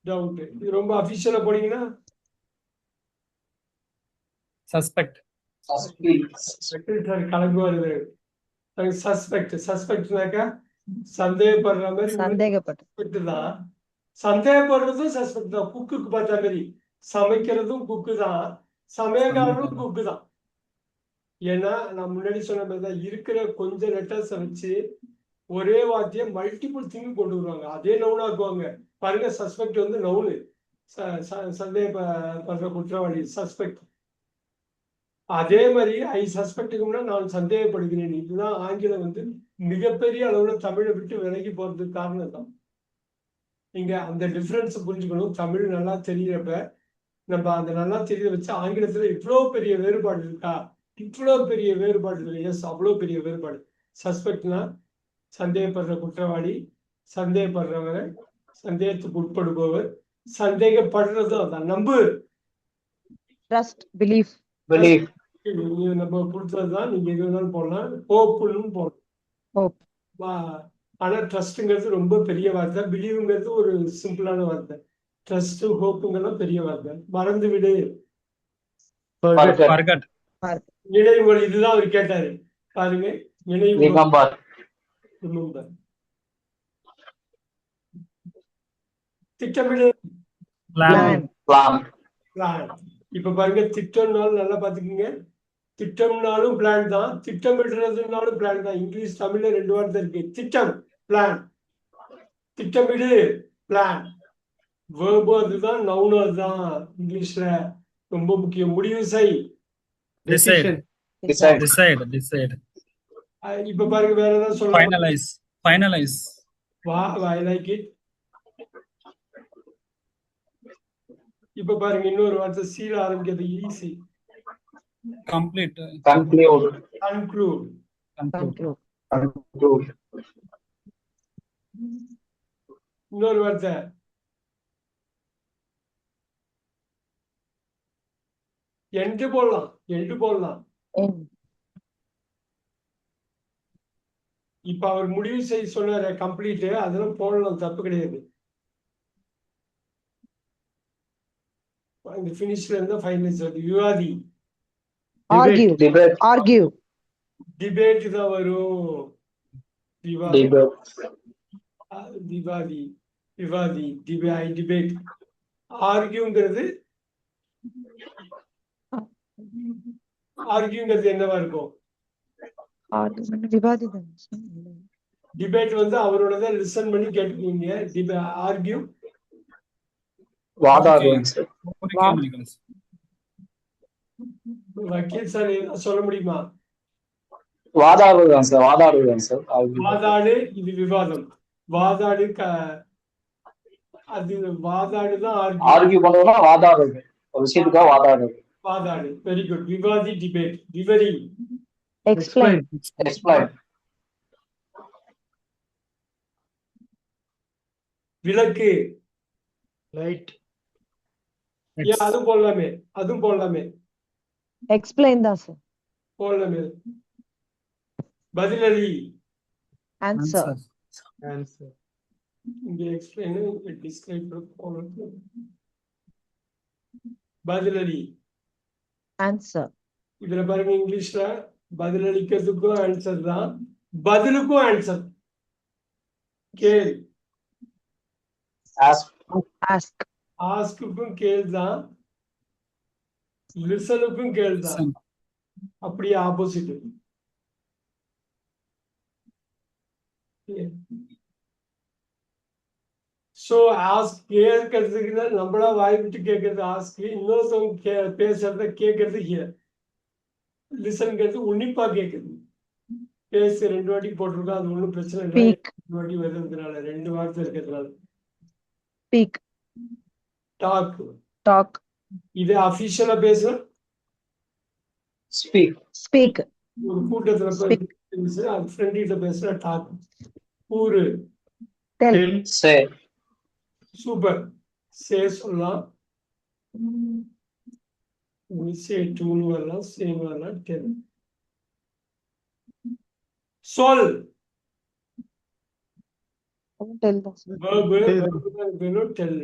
டவுட். இது ரொம்ப அபிஷியலா போனீங்கன்னா Suspect. Suspect. கலந்து வருது. சஸ்பெக்ட்னாக்கா சந்தேகப்படுற மாதிரி. சந்தேகப்பட்டு. சஸ்பெக்ட் தான். சந்தேகப்படுறதும் சஸ்பெக்ட் தான். குக்குக்கு பார்த்த மாதிரி. சமைக்கிறதும் குக்கு தான், சமயக்காரனும் குக்கு தான். ஏன்னா நான் முன்னாடி சொன்ன மாதிரி தான், இருக்கிற கொஞ்சம் லெட்டர்ஸை வச்சு ஒரே வார்த்தையை மல்டிபிள் திங்க் கொண்டு வருவாங்க. அதே நவுனாக்குவாங்க. பாருங்க, சஸ்பெக்ட் நவுனு. சந்தேகப்படுற குற்றவாளி சஸ்பெக்ட். அதே மாதிரி ஐ சஸ்பெக்டுக்கும்னா நான் சந்தேகப்படுகிறேன். இதுதான் ஆங்கிலம் மிகப்பெரிய அளவுல தமிழை விட்டு விலகி போறதுக்கு காரணம் தான். நீங்க அந்த டிஃபரன்ஸ் புரிஞ்சுக்கணும். தமிழ் நல்லா தெரியறப்ப நம்ம அந்த நல்லா தெரிய வச்சு ஆங்கிலத்துல இவ்வளவு பெரிய வேறுபாடு இருக்கா, இவ்வளவு பெரிய வேறுபாடு இல்லை. எஸ், அவ்வளவு பெரிய வேறுபாடு. சஸ்பெக்ட்னா சந்தேகப்படுற குற்றவாளி, சந்தேகப்படுறவர், சந்தேகத்துக்கு உட்படுபவர், சந்தேகப்படுறதும் அதான். நம்பு. Trust. Belief. Belief. நம்ம கொடுத்ததுதான். நீங்க எது வேணாலும் போடலாம். ஹோப்னு போடலாம். Hope. ஆனா ட்ரஸ்ட்ங்கிறது ரொம்ப பெரிய வார்த்தை. பிலீவ்ங்கிறது ஒரு சிம்பிளான வார்த்தை. ட்ரஸ்ட், ஹோப்புங்கெல்லாம் பெரிய வார்த்தை. மறந்து விடு. Forget. Forget. நினைவுகள். இதுதான் அவர் கேட்டாரு. பாருங்க, நினைவு. Remember. Remember. திட்டமிடு. Plan. Plan. Plan. இப்ப பாருங்க, திட்டம்னாலும் நல்லா பாத்துக்கோங்க. திட்டம்னாலும் பிளான் தான், திட்டமிடுறதுனாலும் பிளான் தான். இங்கிலீஷ் தமிழ்ல ரெண்டு வார்த்தை இருக்கு. திட்டம், பிளான். திட்டமிடு, பிளான். வேர்பும் அதுதான், நவுனும் அதுதான். இங்கிலீஷ்ல ரொம்ப முக்கியம். முடிவு செய். Decision. Decide. இப்ப பாருங்க, வேற ஏதாவது சொல்லலாம். Finalize. I like it. இப்ப பாருங்க, இன்னொரு வார்த்தை சீல ஆரம்பிக்கிறது. Easy. Complete. Conclude. Conclude. Conclude. Conclude. இன்னொரு வார்த்தை எண்டு போடலாம். End. இப்ப அவர் முடிவு செய்ய சொன்னாரு கம்ப்ளீட், அதெல்லாம் போடலாம், தப்பு கிடையாது. இந்த ஃபினிஷ்ல இருந்தா ஃபைனலைஸ் ஆகுது. விவாதி, Argue. Debate. Argue. டிபேட் தான் வரும். விவாதம், Debate. விவாதி, டிபேட். ஆர்கியூங்கிறது என்னவா இருக்கும்? Argument. விவாதிதம். டிபேட் வந்து அவரோட லிசன் பண்ணி கேட்டுக்கீங்க. ஆர்கியூ வாதாடுவேன் சார். வக்கீல் சார் ஏதாவது சொல்ல முடியுமா? வாதாடுவேன் சார். வாதாடு, இது விவாதம். வாதாடு அது வாதாடுதான் ஆர்கியூ. ஆர்கியூ பண்றதுன்னா வாதாடுறது, ஒரு விஷயத்துக்காக வாதாடுறது. வாதாடு, வெரி குட். விவாதி, டிபேட். விவரி, Explain. எக்ஸ்பிளைன். விளக்கு. லைட். ஏன் அதுவும் போடலாமே. Explain தான் sir. போடலாமே. பதிலளி, Answer. ஆன்சர். இங்க எக்ஸ்பிளைன், டிஸ்கிரைப் போடலாம். பதிலளி. Answer. இதுல பாருங்க, இங்கிலீஷ்ல பதிலளிக்கிறதுக்கும் ஆன்சர் தான், பதிலுக்கும் ஆன்சர். கேள், Ask. ஆஸ்க்குக்கும் கேள் தான், லிசனுக்கும் கேள் தான். அப்படியே ஆப்போசிட். சோ ஆஸ்க் கேட்கறதுக்கு நம்மளா வாய் விட்டு கேட்கறது ஆஸ்க், இன்னொருத்தவங்க பேசுறத கேட்கறது ஹியர். லிசன்கிறது உன்னிப்பா கேட்குது. பேச 2 வாட்டி போட்டிருக்கோம், அது ஒன்றும் பிரச்சனை இல்லை. Speak. 2 வாட்டி வருதுனால 2 வார்த்தை இருக்கிறதுனால. Speak. Talk, Talk. இது அபிஷியலா பேசுற ஸ்பீக். Speak. ஒரு கூட்டத்துல Speak. பேசுற, அது ஃப்ரெண்ட் கிட்ட பேசுற டாக். கூறு, Tell. டெல். சே. சூப்பர். சே சொல்லலாம், சே டூன்னு வரலாம், சேம் வரலாம், டெல். சொல், Tell தான் sir. Verb del.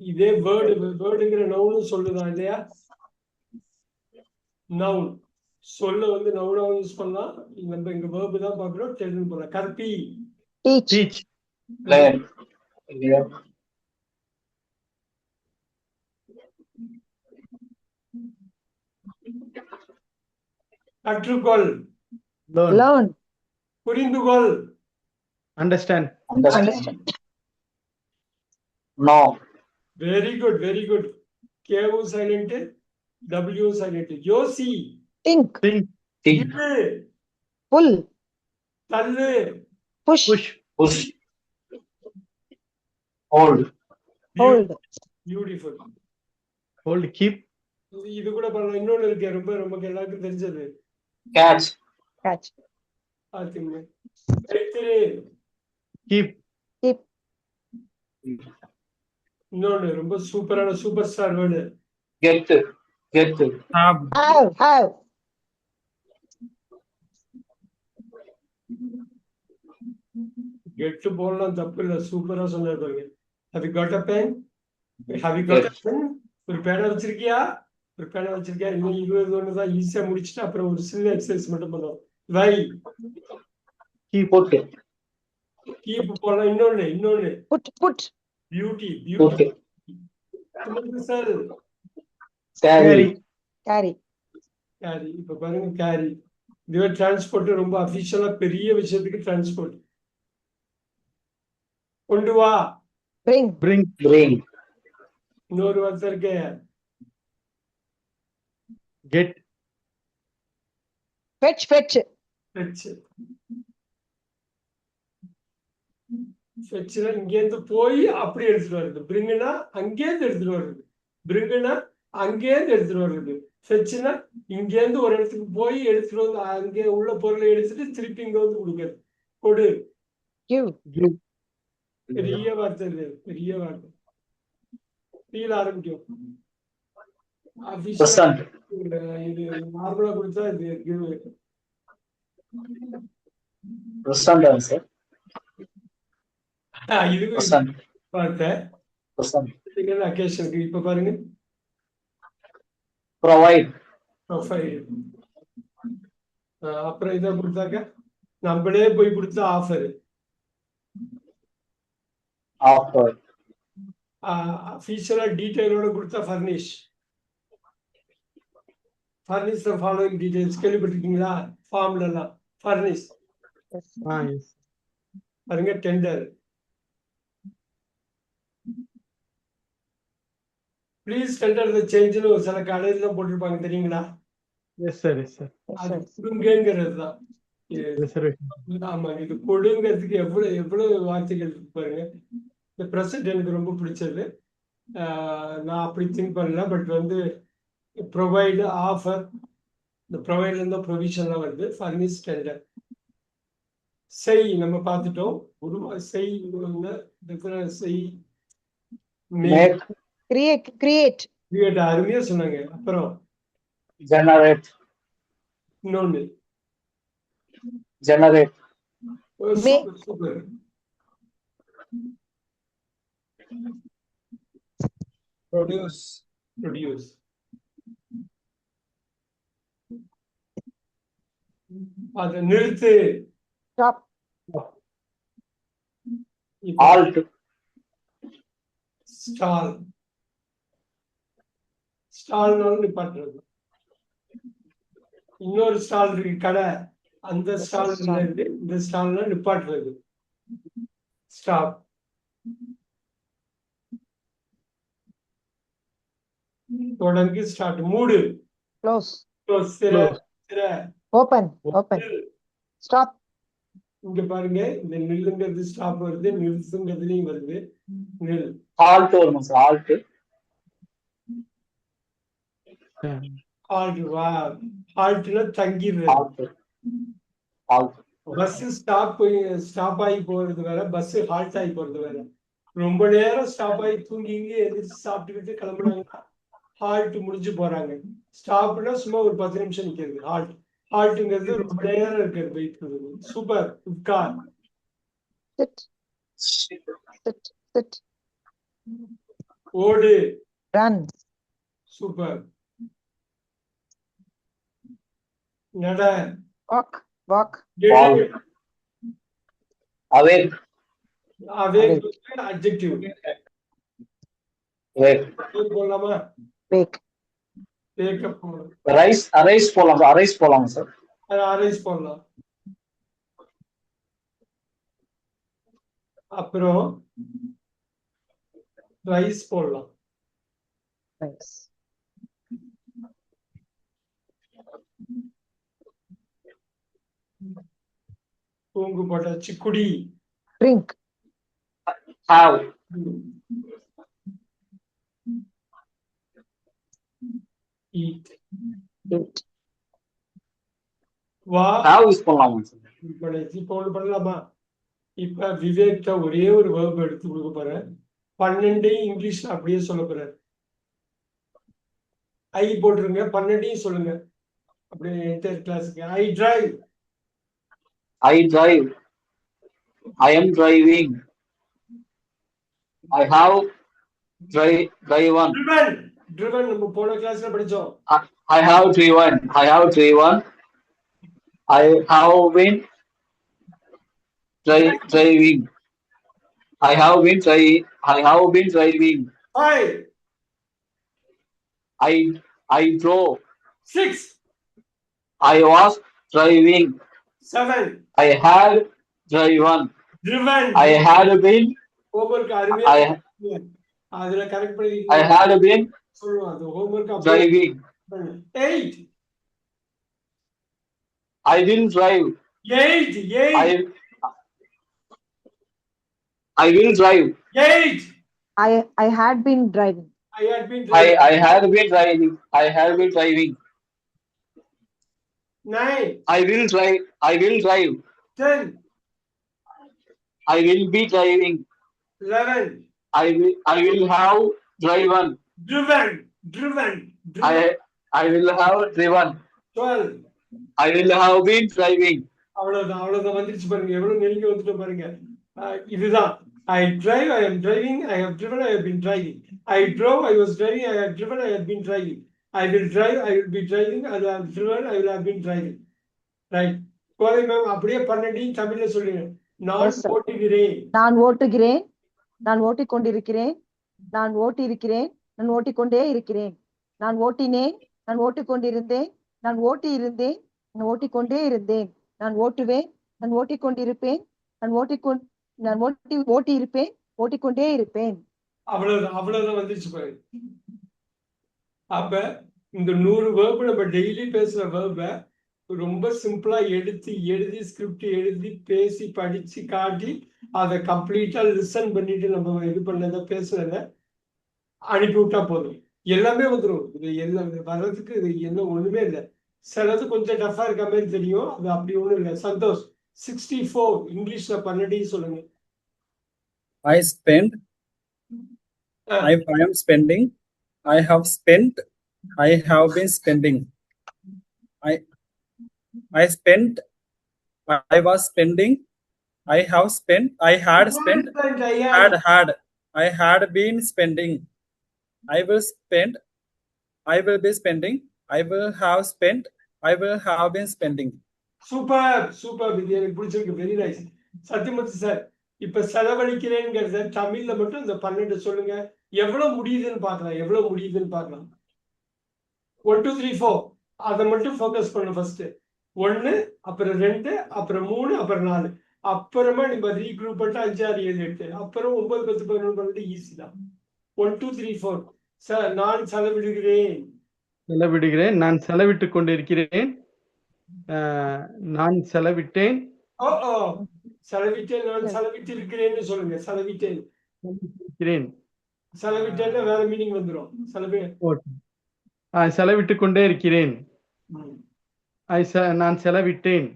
இதே வேர்டுங்கிற நவுனும் சொல்லுதான் இல்லையா? நவுன் சொல்ல வந்து நவுனாவும் யூஸ் பண்ணலாம். நம்ம இங்க வேர்பு தான் பார்க்கிறோம், டெல்னு போடலாம். கற்பி, Teach. டீச். லேர்ன். இல்லையா? கற்றுக்கொள், லேர்ன். Learn. புரிந்துகொள், understand. Understand. Know. Very good. கேவும் சைலண்ட், டபிள்யூ சைலண்ட். யோசி, Think. திங்க். இழு, Pull. தள்ளு, Push. Push. Push. Hold. Hold. Beautiful. Hold. Keep. இது கூட பண்ணலாம். இன்னொன்னு இருக்கு, ரொம்ப நமக்கு எல்லாருக்கும் தெரிஞ்சது. கேட்ச். Catch. பாத்தீங்க, வைத்திரு. கீப். Keep. இன்னொன்னு ரொம்ப சூப்பரான super star word, get. Have. Get போடலாம், தப்பு இல்லை. சூப்பரா சொன்னாரு பாருங்க. Have you got a pen? Have you got a pen? ஒரு பேனா வச்சிருக்கியா? இன்னும் 20 ஒன்று தான், ஈஸியா முடிச்சுட்டு அப்புறம் ஒரு சின்ன எக்ஸசைஸ் மட்டும் பண்ணுவோம். வை, கீப். புட். கீப் போடலாம். இன்னொன்னு Put. Beauty. Put. Sir carry. Carry. Carry. இப்ப பாருங்க, கேரி இதுவே டிரான்ஸ்போர்ட், ரொம்ப அபிஷியலா பெரிய விஷயத்துக்கு டிரான்ஸ்போர்ட். கொண்டு வா, Bring. பிரிங். பிரிங். இன்னொரு வார்த்தை இருக்கு, கெட். Fetch. ஃபெட்ச். ஃபெட்ச்னா இங்கேருந்து போய் அப்படி எடுத்துட்டு வருது. பிரிங்குனா அங்கேருந்து எடுத்துட்டு வருது. ஃபெட்ச்னா இங்கேருந்து ஒரு இடத்துக்கு போய் எடுத்துட்டு வந்து அங்கே உள்ள பொருளை எடுத்துட்டு திருப்பி இங்க வந்து கொடுக்குறது. கொடு, Give. கிவ். பெரிய வார்த்தை. ஃபீல் ஆரம்பிக்கும். அபிஷியலா Present. இது நார்மலா கொடுத்தா இது give. Present answer. இதுவும் Present. பார்த்தேன் Present. அக்கேஷனுக்கு இப்ப பாருங்க Provide. ப்ரொஃபைல். அப்புறம் இதை கொடுத்தாக்க நம்மளே போய் கொடுத்த ஆஃபர். Offer. அஃபீஷியலா டீட்டெயிலோட கொடுத்தா furnish. Furnish the following details கேள்விப்பட்டிருக்கீங்களா? ஃபார்ம்ல எல்லாம் ஃபர்னிஷ் Yes. Yes. பாருங்க டெண்டர். ப்ளீஸ் டெண்டர் த சேஞ்ச்னு ஒரு சில கடையில போட்டிருப்பாங்க தெரியுங்களா? Yes, sir. Yes, sir. Yes, அது sir. கொடுங்கிறது தான். Reservation. ஆமா, இது கொடுங்கிறதுக்கு எவ்வளவு எவ்வளவு வார்த்தைகள் இருக்கு பாருங்க. இந்த ப்ரெசென்ட் எனக்கு ரொம்ப பிடிச்சது. நான் அப்படி திங்க் பண்ணல, பட் வந்து ப்ரொவைடு ஆஃபர், இந்த ப்ரொவைட்ல இருந்தா ப்ரொவிஷன்லாம் வருது. Furnish tender. செய் நம்ம பார்த்துட்டோம். செய் செய் Make. Create. அருமையா சொன்னாங்க. அப்புறம் Generate. இன்னொன்னு Generate. Make. Super. Produce. Produce. அதை நிறுத்து. Stop. Halt. ஸ்டால். ஸ்டால்னாலும் நிப்பாட்டுறது. இன்னொரு ஸ்டால் இருக்கு கடை, அந்த ஸ்டால் இருந்து இந்த ஸ்டால்ல நிப்பாட்டுறது. ஸ்டாப். தொடங்கி ஸ்டார்ட். மூடு. Close. Close. திற. Close. திற. Open. Stop. இங்க பாருங்க, இந்த நில்லுங்கிறது ஸ்டாப் வருது, நிறுத்துங்கிறதுலயும் வருது. நில். Halt வரும் சார். Halt. ஹால்ட். வா ஹால்ட்ல தங்கிடுறது. Halt. Halt. பஸ் ஸ்டாப் ஆகி போறது வேற, பஸ் ஹால்ட் ஆகி போறது வேற. ரொம்ப நேரம் ஸ்டாப் ஆகி தூங்கி எந்திரிச்சு சாப்பிட்டுக்கிட்டு கிளம்புனாங்கன்னா ஹால்ட் முடிஞ்சு போறாங்க. ஸ்டாப்னா சும்மா ஒரு 10 நிமிஷம் நிக்கிறது. ஹால்ட். ஹால்ட்டுங்கிறது ரொம்ப நேரம் இருக்கிறது, வெயிட் பண்ணுறது. சூப்பர். உட்கார். Sit. Sit. ஓடு. Run. சூப்பர். நட. Walk. Fall. Awake. Adjective Wake. போடலாமா? Wake. வேக்கப். Arise. Arise போலாம் சார். Arise போலாம் சார். அரைஸ் போடலாம். அப்புறம் ரைஸ் போடலாம். Nice. பூங்கு போட்டாச்சு. குடி. Drink. Have. Eat. Eat. வா. Have யூஸ் பண்ணலாமா சார்? இப்ப ஒண்ணு பண்ணலாமா? இப்ப விவேக்ட ஒரே ஒரு வேர்ப் எடுத்து கொடுக்க போறேன். 12 இங்கிலீஷ்ல அப்படியே சொல்ல போறாரு. ஐ போட்டுருங்க, 12 சொல்லுங்க அப்படியே என்டையர் கிளாஸுக்கு. ஐ drive. I drive. I am driving. I have driven. driven நம்ம போன கிளாஸ்ல படிச்சோம். I have driven. I have driven. I have been driving. I have been driving. 5 I drove. 6 I was driving. 7 I had driven. driven. I had been. Homework அருமையா I அதுல correct பண்ணி I had been சொல்லுவோம். அது homework driving. 8 I will drive. 8 I will drive. 8 I had been driving. I had been I had been driving. I had been driving. 9 I will drive. 10 I will be driving. 11 I will have driven. driven driven. I will have driven. 12. I will have been driving. அவ்வளவுதான் வந்துருச்சு பாருங்க, எவ்வளவு நெருங்கி வந்துட்டோம் பாருங்க. இதுதான் I drive, I am driving, I have driven, I have been driving. I drove, I was driving, I have driven, I have been driving. I will drive, I will be driving, I will have driven, I will have been driving. Right. Kothai ma'am அப்படியே 12 தமிழ்ல சொல்லுங்க. நான் Yes, sir. ஓட்டுகிறேன். நான் ஓட்டுகிறேன், நான் ஓட்டிக்கொண்டிருக்கிறேன், நான் ஓட்டியிருக்கிறேன், நான் ஓட்டிக்கொண்டே இருக்கிறேன், நான் ஓட்டினேன், நான் ஓட்டிக்கொண்டிருந்தேன், நான் ஓட்டியிருந்தேன், நான் ஓட்டிக்கொண்டே இருந்தேன், நான் ஓட்டுவேன், நான் ஓட்டிக்கொண்டிருப்பேன், நான் ஓட்டியிருப்பேன், ஓட்டிக்கொண்டே இருப்பேன். அவ்வளவுதான் வந்துருச்சு பாரு. அப்ப இந்த 100 வேர்பு நம்ம டெய்லி பேசுற வேர்பை ரொம்ப சிம்பிளா எடுத்து எழுதி ஸ்கிரிப்ட் எழுதி பேசி படிச்சு காட்டி அதை கம்ப்ளீட்டா லிசன் பண்ணிட்டு நம்ம இது பண்ணத பேசுறத அனுப்பி விட்டா போதும், எல்லாமே வந்துடும். இது எல்லாம் வர்றதுக்கு இது என்ன ஒண்ணுமே இல்லை. சிலது கொஞ்சம் டஃபா இருக்க மாதிரி தெரியும், அது அப்படி ஒண்ணும் இல்லை. சந்தோஷ் 64 இங்கிலீஷ்ல 12 சொல்லுங்க. I spend, I am spending, I have spent, I have been spending. I spent, I was spending, I have spent, I had spent, I had been spending. I will spend, I will be spending, I will have spent, I will have been spending. Super இது எனக்கு பிடிச்சிருக்கு, very nice. Sathyamoorthy sir, இப்ப செலவழிக்கிறேங்கிறத தமிழ்ல மட்டும் இந்த 12 சொல்லுங்க. எவ்வளவு முடியுதுன்னு பார்க்கலாம். 1 2 3 4 அதை மட்டும் ஃபோக்கஸ் பண்ணு. ஃபர்ஸ்ட் 1, அப்புறம் 2, அப்புறம் 3, அப்புறம் 4, அப்புறமா நீங்க ரீக்ரூப் பண்ணிட்டு 5 6 7 8, அப்புறம் 9 10 11 12 ஈஸி தான். 1 2 3 4. சார், நான் செலவிடுகிறேன், நான் செலவிட்டுக் கொண்டிருக்கிறேன், நான் செலவிட்டேன், செலவிட்டேன், நான் செலவிட்டிருக்கிறேன்னு சொல்லுங்க. செலவிட்டேன்னா வேற மீனிங் வந்துடும். செலவிட்டுக் கொண்டே இருக்கிறேன், நான் செலவிட்டேன்,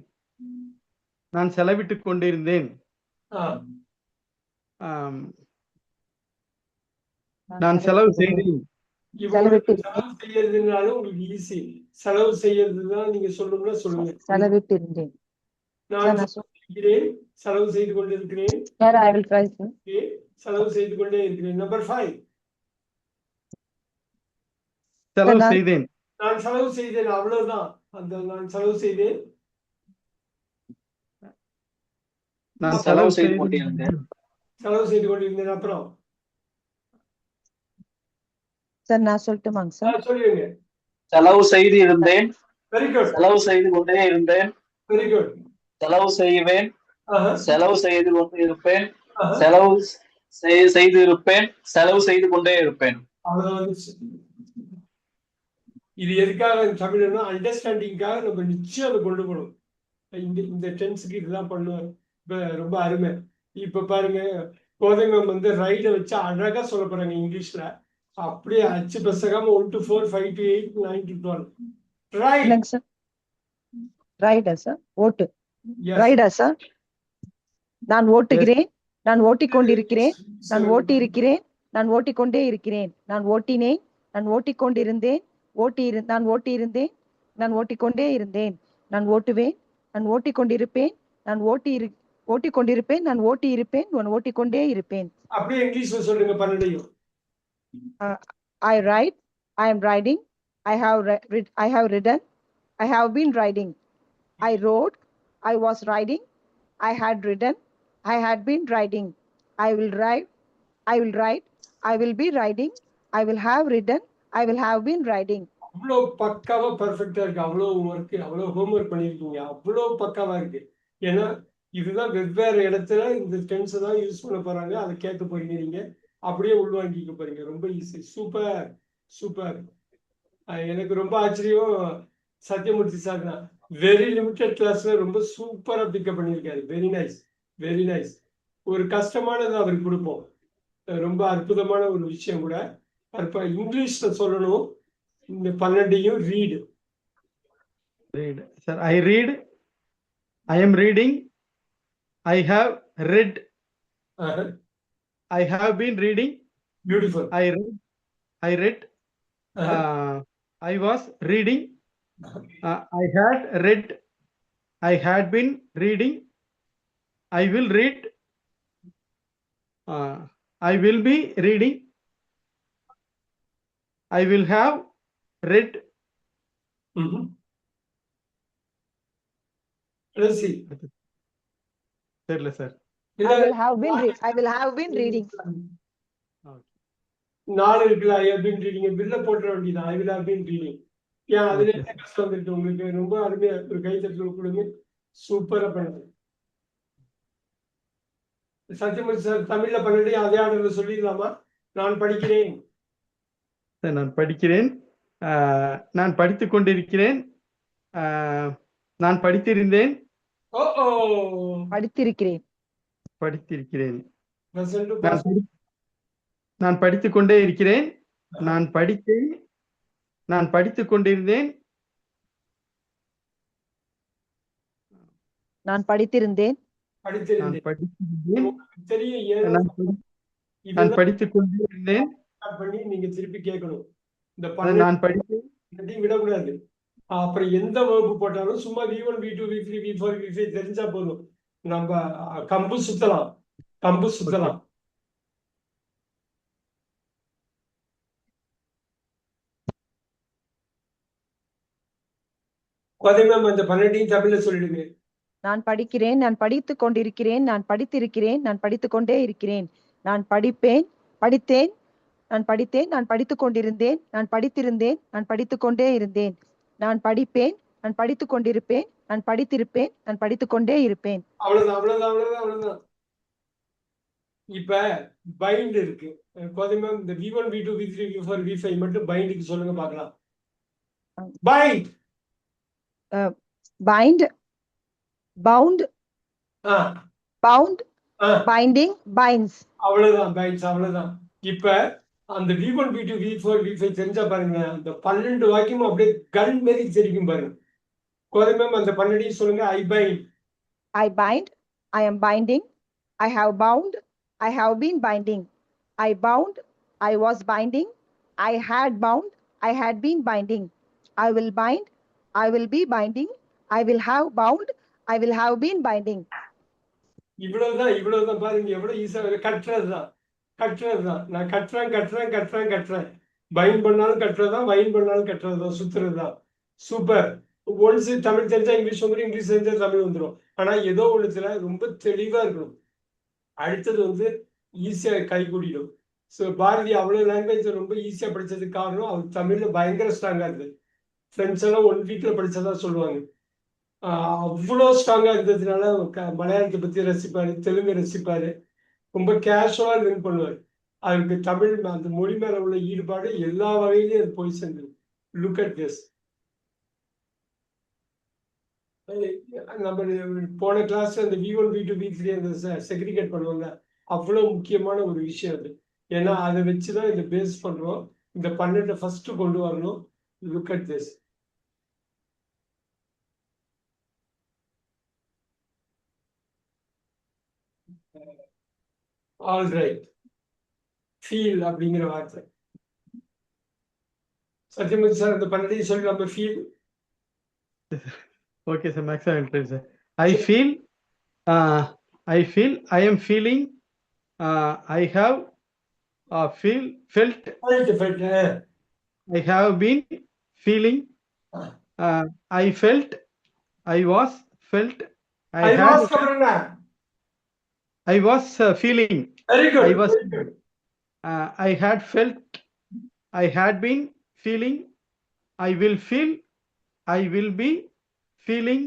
நான் செலவிட்டுக் கொண்டிருந்தேன், நான் செலவு செய்தேன். செலவு செய்யறதுனாலும் உங்களுக்கு ஈஸி. செலவு செய்யறதுதான் நீங்க சொல்லணும்னா சொல்லுங்க. செலவிட்டிருந்தேன். நான் செலவிடுகிறேன், செலவு செய்து கொண்டிருக்கிறேன், Sir, I will try, sir. செலவு செய்து கொண்டே இருக்கிறேன். நம்பர் 5, செலவு செய்தேன், நான் செலவு செய்தேன். அவ்வளவுதான். அந்த நான் செலவு செய்தேன், நான் செலவு செய்து கொண்டிருந்தேன். அப்புறம் சார் நான் சொல்லட்டுமாங்க சார்? சொல்லுங்க. செலவு செய்து இருந்தேன், வெரி குட், செலவு செய்து கொண்டே இருந்தேன், வெரி குட். செலவு செய்வேன், செலவு செய்து கொண்டு இருப்பேன், ஆஹா. செலவு செய்து இருப்பேன், செலவு செய்து கொண்டே இருப்பேன். அவ்வளவுதான். இது எதுக்காக தமிழ்னா அண்டர்ஸ்டாண்டிங்காக நம்ம நிச்சயம் அதை கொண்டு போகணும். இந்த டென்ஸுக்கு இதுதான் பண்ணுவேன். ரொம்ப அருமை. இப்ப பாருங்க, கோதை மேம் வந்து ரைட வச்சு அழகா சொல்ல போறாங்க இங்கிலீஷ்ல. அப்படியே அச்சு பசகாம 1 to 4 5 to 8 9 to 12. ரைட். இல்லைங்க சார். ரைடா சார்? ஓட்டு. ரைடா சார்? நான் ஓட்டுகிறேன், நான் ஓட்டிக்கொண்டிருக்கிறேன், நான் ஓட்டியிருக்கிறேன், நான் ஓட்டிக்கொண்டே இருக்கிறேன், நான் ஓட்டினேன், நான் ஓட்டிக்கொண்டிருந்தேன், நான் ஓட்டியிருந்தேன், நான் ஓட்டிக்கொண்டே இருந்தேன், நான் ஓட்டுவேன், நான் ஓட்டிக்கொண்டிருப்பேன், நான் ஓட்டிக்கொண்டிருப்பேன், நான் ஓட்டியிருப்பேன், நான் ஓட்டிக்கொண்டே இருப்பேன். அப்படியே இங்கிலீஷ்ல சொல்லுங்க 12. I ride, I am riding, I have ridden, I have been riding, I rode, I was riding, I had ridden, I had been riding, I will ride, I will be riding, I will have ridden, I will have been riding. அவ்வளோ பக்காவா பெர்ஃபெக்டா இருக்கு. அவ்வளோ work, அவ்வளோ homework பண்ணியிருக்கீங்க. அவ்வளோ பக்காவா இருக்கு. ஏன்னா இதுதான் வெவ்வேறு இடத்துல இந்த டென்ஸ் தான் யூஸ் பண்ண போறாங்க. அதை கேட்க போறீங்க, நீங்க அப்படியே உள்வாங்கிக்க போறீங்க. ரொம்ப ஈஸி. சூப்பர். எனக்கு ரொம்ப ஆச்சரியம். சத்யமூர்த்தி சார் தான் வெரி லிமிட்டட் கிளாஸ்ல ரொம்ப சூப்பரா பிக்கப் பண்ணியிருக்காரு. Very nice. ஒரு கஷ்டமானது அவருக்கு கொடுப்போம். ரொம்ப அற்புதமான ஒரு விஷயம் கூட. இங்கிலீஷ்ல சொல்லணும். இந்த 12 read. Sir, I read, I am reading, I have read, I have been reading, beautiful. I read, I was reading. I had read. I had been reading. I will read. I will be reading. I will have read. Mhm. Let's see. தெரியல sir. I will have been I will have been reading. நாலு இருக்குல்ல, I have been reading பில்ல போட்டுற வேண்டியதான். I will have been reading. ஏன் அதுல Okay. என்ன கஷ்டம் வந்துட்டு உங்களுக்கு? ரொம்ப அருமையா ஒரு கைத்தட்டல் கொடுங்க. சூப்பரா பண்ணுங்க. சத்யமூர்த்தி சார் தமிழ்ல பண்ணிட்டு அதே ஆர்டர்ல சொல்லிடலாமா? நான் படிக்கிறேன். சார், நான் படிக்கிறேன். நான் படித்துக் கொண்டிருக்கிறேன். நான் படித்திருந்தேன். ஓ ஓ படித்திருக்கிறேன். படித்திருக்கிறேன். பிரசன்ட் நான் பாஸ்ட். படி- நான் படித்துக் கொண்டே இருக்கிறேன். நான் படித்தேன். நான் படித்துக் கொண்டிருந்தேன். நான் படித்திருந்தேன். நான் படித்திருந்தேன். படித்திருந்தேன். உங்களுக்கு தெரியும் ஏன் நான் இதெல்லாம் படித்துக் கொண்டே இருந்தேன். start பண்ணி நீங்க திருப்பி கேட்கணும். இந்த நான் படித்தேன். பன்னெண்டையும் விடக்கூடாது. அப்புறம் எந்த வகுப்பு போட்டாலும் சும்மா V1 V2 V3 V4 V5 தெரிஞ்சா போதும். நம்ம கம்பு சுத்தலாம். கம்பு சுத்தலாம். அதே மேம் அந்த 12ஐயும் தமிழ்ல சொல்லிடுங்க. நான் படிக்கிறேன். நான் படித்துக் கொண்டிருக்கிறேன். நான் படித்திருக்கிறேன். நான் படித்துக் கொண்டே இருக்கிறேன். நான் படிப்பேன். படித்தேன். நான் படித்தேன். நான் படித்துக் கொண்டிருந்தேன். நான் படித்திருந்தேன். நான் படித்துக் கொண்டே இருந்தேன். நான் படிப்பேன். நான் படித்துக் கொண்டிருப்பேன். நான் படித்திருப்பேன். நான் படித்துக் கொண்டே இருப்பேன். அவ்வளவுதான் அவ்வளவுதான் அவ்வளவுதான் அவ்வளவுதான். இப்ப பைண்ட் இருக்கு. அதே மேம் இந்த V1 V2 V3 V4 V5 மட்டும் பைண்டுக்கு சொல்லுங்க பார்க்கலாம். பைண்ட். Bind, bound, ஆ bound, ஆ binding, binds. அவ்வளவுதான் பைண்ட்ஸ் அவ்வளவுதான். இப்ப அந்த V1 V2 V4 V5 தெரிஞ்சா பாருங்க, அந்த 12 வாக்கியமும் அப்படியே கன் மாரி தெரிக்கும் பாருங்க. கோதை மேம் அந்த 12ஐயும் சொல்லுங்க. ஐ find. I bind. I am binding. I have bound. I have been binding. I bound. I was binding. I had bound. I had been binding. I will bind. I will be binding. I will have bound. I will have been binding. இவ்வளவுதான் பாருங்க எவ்வளவு ஈஸியா கட்டுறதுதான். நான் கட்டுறேன். Find பண்ணாலும் கட்டுறதுதான், wine பண்ணாலும் கட்டுறதுதான், சுத்துறதுதான். Super. Once Tamil தெரிஞ்சா English வந்துடும், இங்கிலீஷ் தெரிஞ்சா தமிழ் வந்துடும். ஆனா ஏதோ ஒண்ணுத்துல ரொம்ப தெளிவா இருக்கணும். அடுத்தது வந்து ஈஸியா கை கூடிடும். ஸோ பாரதி அவ்வளவு லாங்குவேஜ் ரொம்ப ஈஸியா படிச்சதுக்கு காரணம் அவர் தமிழ்ல பயங்கர ஸ்ட்ராங்கா இருக்கு. ஃப்ரெண்ட்ஸ் எல்லாம் 1 வீக்ல படிச்சதா சொல்லுவாங்க. அவ்வளோ ஸ்ட்ராங்கா இருந்ததுனால மலையாளத்தை பத்தி ரசிப்பாரு, தெலுங்கு ரசிப்பாரு, ரொம்ப கேஷுவலா லிங்க் பண்ணுவார். அவருக்கு தமிழ் அந்த மொழி மேல உள்ள ஈடுபாடு எல்லா வகையிலையும் அது போய் சேர்ந்தது. Look at this. நம்ம போன கிளாஸ்ல அந்த V1 V2 V3 அந்த செக்ரிகேட் பண்ணுவாங்க. அவ்வளவு முக்கியமான ஒரு விஷயம் அது. ஏன்னா அதை வச்சுதான் இந்த பேஸ் பண்றோம். இந்த 12 ஃபர்ஸ்ட் கொண்டு வரணும். Look at this. All right. Feel அப்படிங்கிற வார்த்தை. சத்யமூர்த்தி சார் அந்த 12ஐயும் சொல்லி நம்ம feel. Okay, sir. Max, I will try, sir. I feel. I feel. I am feeling. I have. Felt. I have been feeling. I felt. I was felt. I was feeling. Very good. I was. I had felt. I had been feeling. I will feel. I will be feeling.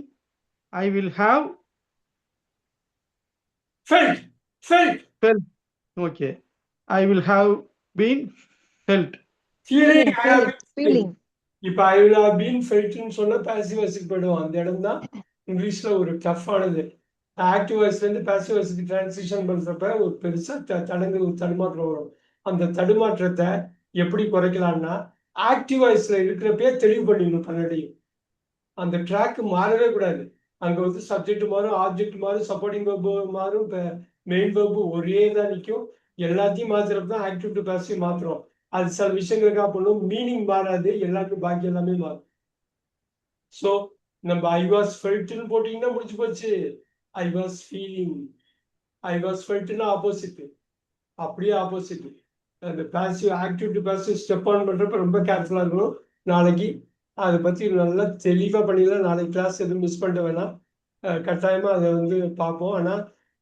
I will have felt. felt. Okay. I will have been felt. Feeling. Feeling. இப்ப ஐ will have been ஃபெல்ட்னு சொன்னா passive வாய்ஸ்க்கு போயிடுவோம். அந்த இடம் தான் இங்கிலீஷ்ல ஒரு டஃப்பானது. Active வாய்ஸ்ல இருந்து பாசிவ் வாய்ஸ்க்கு டிரான்சிஷன் பண்றப்ப ஒரு பெருசா தடுமாற்றம் வரும். அந்த தடுமாற்றத்தை எப்படி குறைக்கலாம்னா ஆக்டிவ் வாய்ஸ்ல இருக்கிறப்பே தெளிவு பண்ணிடணும் 12ஐயும். அந்த ட்ராக் மாறவே கூடாது. அங்க வந்து சப்ஜெக்ட் மாறும், ஆப்ஜெக்ட் மாறும், சப்போர்ட்டிங் வெர்பு மாறும், மெயின் வெர்பு ஒரே தான் நிற்கும். எல்லாத்தையும் மாத்துறப்ப தான் ஆக்டிவ் டு பாசிவ் மாத்துறோம். அது சில விஷயங்களுக்காக பண்ணும், மீனிங் மாறாது, எல்லாமே பாக்கி எல்லாமே மாறும். ஸோ நம்ம ஐ வாஸ் ஃபெல்ட்னு போட்டீங்கன்னா முடிச்சு போச்சு. I was feeling, I was ஃபெல்ட்னா ஆப்போசிட், அப்படியே ஆப்போசிட். அந்த passive active to passive step on பண்றப்ப ரொம்ப கேர்ஃபுல்லா இருக்கணும். நாளைக்கு அதை பத்தி நல்லா தெளிவா பண்ணிடலாம். நாளைக்கு கிளாஸ் எதுவும் மிஸ் பண்ண வேணாம். கட்டாயமா அதை வந்து பார்ப்போம். ஆனா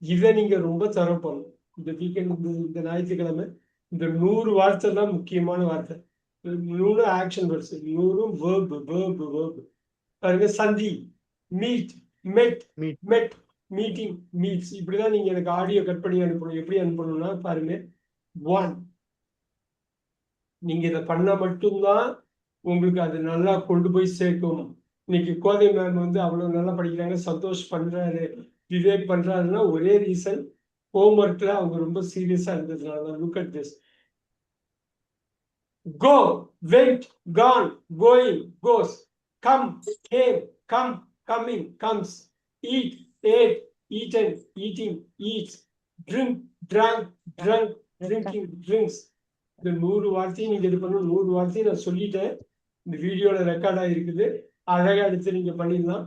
இதை நீங்க ரொம்ப தரப்போம். இந்த வீக்கெண்ட், இந்த ஞாயிற்றுக்கிழமை இந்த 100 வார்த்தை தான் முக்கியமான வார்த்தை. 100 action words, 100 verb verb verb. பாருங்க, சந்தி, மீட், மெட், Meet. மெட், மீட்டிங், மீட்ஸ். இப்படிதான் நீங்க எனக்கு ஆடியோ கட் பண்ணி அனுப்பணும். எப்படி அனுப்பணும்னா பாருங்க, 1 நீங்க இதை பண்ணா மட்டும்தான் உங்களுக்கு அது நல்லா கொண்டு போய் சேர்க்கும். இன்னைக்கு கோதை மேம் வந்து அவ்வளவு நல்லா படிக்கிறாங்க, சந்தோஷ் பண்றாரு, விவேக் பண்றாருன்னா ஒரே ரீசன், ஹோம்ஒர்க்ல அவங்க ரொம்ப சீரியஸா இருந்ததுனால. Look at this. Go, went, gone, going, goes, come, came, come, coming, comes, eat, ate, eaten, eating, eats, drink, drank, drunk, drinking, drinks. இந்த 100 வார்த்தையும் நீங்க இது பண்ணணும். 100 வார்த்தையும் நான் சொல்லிட்டேன், இந்த வீடியோல ரெக்கார்ட் ஆகிருக்குது. அழகா எடுத்து நீங்க பண்ணிடலாம்.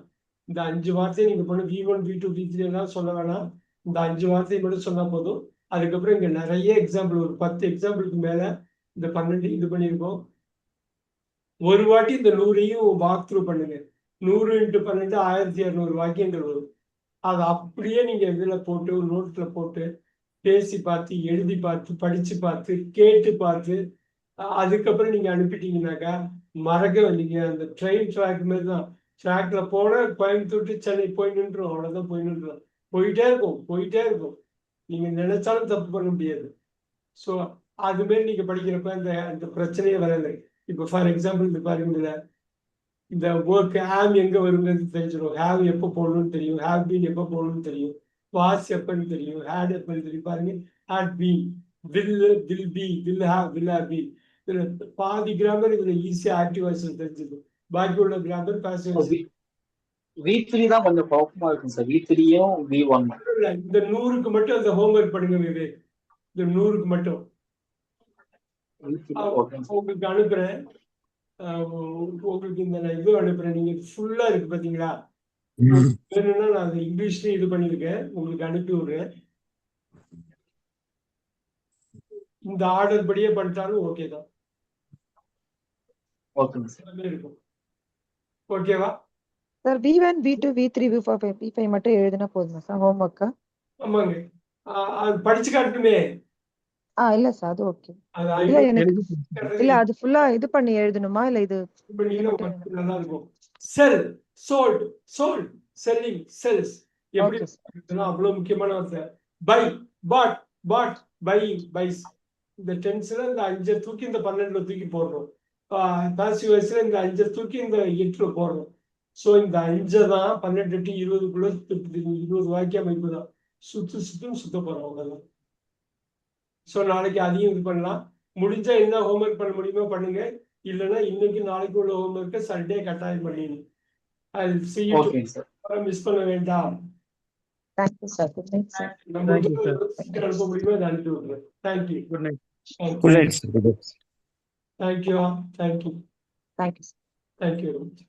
இந்த 5 வார்த்தையை நீங்க பண்ண, V1 V2 V3 எல்லாம் சொல்ல வேணாம். இந்த 5 வார்த்தையை மட்டும் சொன்னா போதும். அதுக்கப்புறம் இங்க நிறைய எக்ஸாம்பிள், ஒரு 10 எக்ஸாம்பிளுக்கு மேல இந்த 12 இது பண்ணியிருக்கோம். ஒரு வாட்டி இந்த 100ஐயும் வாக் த்ரூ பண்ணுங்க. 100 × 12 1200 வாக்கியங்கள் வரும். அதை அப்படியே நீங்க இதுல போட்டு, ஒரு நோட்ல போட்டு பேசி பார்த்து, எழுதி பார்த்து, படிச்சு பார்த்து, கேட்டு பார்த்து, அதுக்கப்புறம் நீங்க அனுப்பிட்டீங்கன்னாக்கா மறக்க நீங்க அந்த ட்ரெயின் ட்ராக் மாதிரி தான். ட்ராக்ல போன கோயம்புத்தூர் to சென்னை போய் நின்றோம், அவ்வளவுதான் போய் நின்றோம். போயிட்டே இருக்கும், போயிட்டே இருக்கும். நீங்க நினைச்சாலும் தப்பு பண்ண முடியாது. ஸோ அது மாதிரி நீங்க படிக்கிறப்ப அந்த பிரச்சனையே வரலை. இப்போ ஃபார் எக்ஸாம்பிள் இந்த பாருங்க, இந்த ஒர்க் ஹேம் எங்க வருங்கிறது தெரிஞ்சிடும். ஹேவ் எப்போ போடணும்னு தெரியும், ஹேவ் பீன் எப்போ போடணும்னு தெரியும், வாஸ் எப்பன்னு தெரியும், ஹேட் எப்பன்னு தெரியும். பாருங்க, had been, will, will be, will have, will have been. இதுல பாதி கிராமர் இதுல ஈஸியா ஆக்டிவ் வாய்ஸ்ல தெரிஞ்சுது. பாக்கி உள்ள கிராமர் பாசிவ் வாய்ஸ். V3 தான் கொஞ்சம் குழப்பமா இருக்கும் சார். V3யும் V1. இந்த 100க்கு மட்டும் அந்த ஹோம்ஒர்க் பண்ணுங்க விவேக். இந்த 100க்கு மட்டும் உங்களுக்கு அனுப்புறேன். உங்களுக்கு இந்த நான் இது அனுப்புறேன். நீங்க ஃபுல்லா இருக்கு பாத்தீங்களா? வேணும்னா நான் அதை இங்கிலீஷ்லயும் இது பண்ணிருக்கேன், உங்களுக்கு அனுப்பி விடுறேன். இந்த ஆர்டர் படியே பண்ணிட்டாலும் ஓகே தான். ஓகேங்க சார். எல்லாமே இருக்கும். ஓகேவா? Sir V1 V2 V3 V4 V5 மட்டும் எழுதினா போதுமா சார் ஹோம்ஒர்க்கா? ஆமாங்க. அது படிச்சு காட்டுமே. இல்ல சார், அது ஓகே. அது இல்ல ஐடி எனக்கு இல்ல, அது ஃபுல்லா இது பண்ணி எழுதணுமா இல்ல இது பண்ணீங்கன்னா உங்களுக்கு நல்லா இருக்கும். செல், சோல்ட், சோல்ட், செல்லிங், செல்ஸ். எப்படி ஓகே சார். இதெல்லாம் அவ்வளவு முக்கியமான வார்த்தை. பை, பாட், பாட், பையிங், பைஸ். இந்த டென்ஸ்ல இந்த 5 தூக்கி இந்த 12ல தூக்கி போடுறோம். பாசிவ் வாய்ஸ்ல இந்த 5 தூக்கி இந்த 8ல போடுறோம். ஸோ இந்த 5 தான் 12 to 20க்குள்ள 20 வாக்கிய அமைப்பு தான். சுத்துன்னு சுத்த போறோம் அவ்வளவுதான். ஸோ நாளைக்கு அதையும் இது பண்ணலாம். முடிஞ்சா என்ன ஹோம்ஒர்க் பண்ண முடியுமோ பண்ணுங்க. இல்லைன்னா இன்னைக்கு நாளைக்கு உள்ள ஹோம்ஒர்க்கை சண்டே கட்டாயம் பண்ணிடுங்க. ஓகேங்க சார். மிஸ் பண்ண வேண்டாம். Thank you sir. Good night sir. நம்ம Thank you, sir. அனுப்ப முடியுமோ அதை அனுப்பி விடுறேன். Thank you. Good night. Good night, sir. Good night. Thank you. Thank you. Thank you sir. Thank you very much.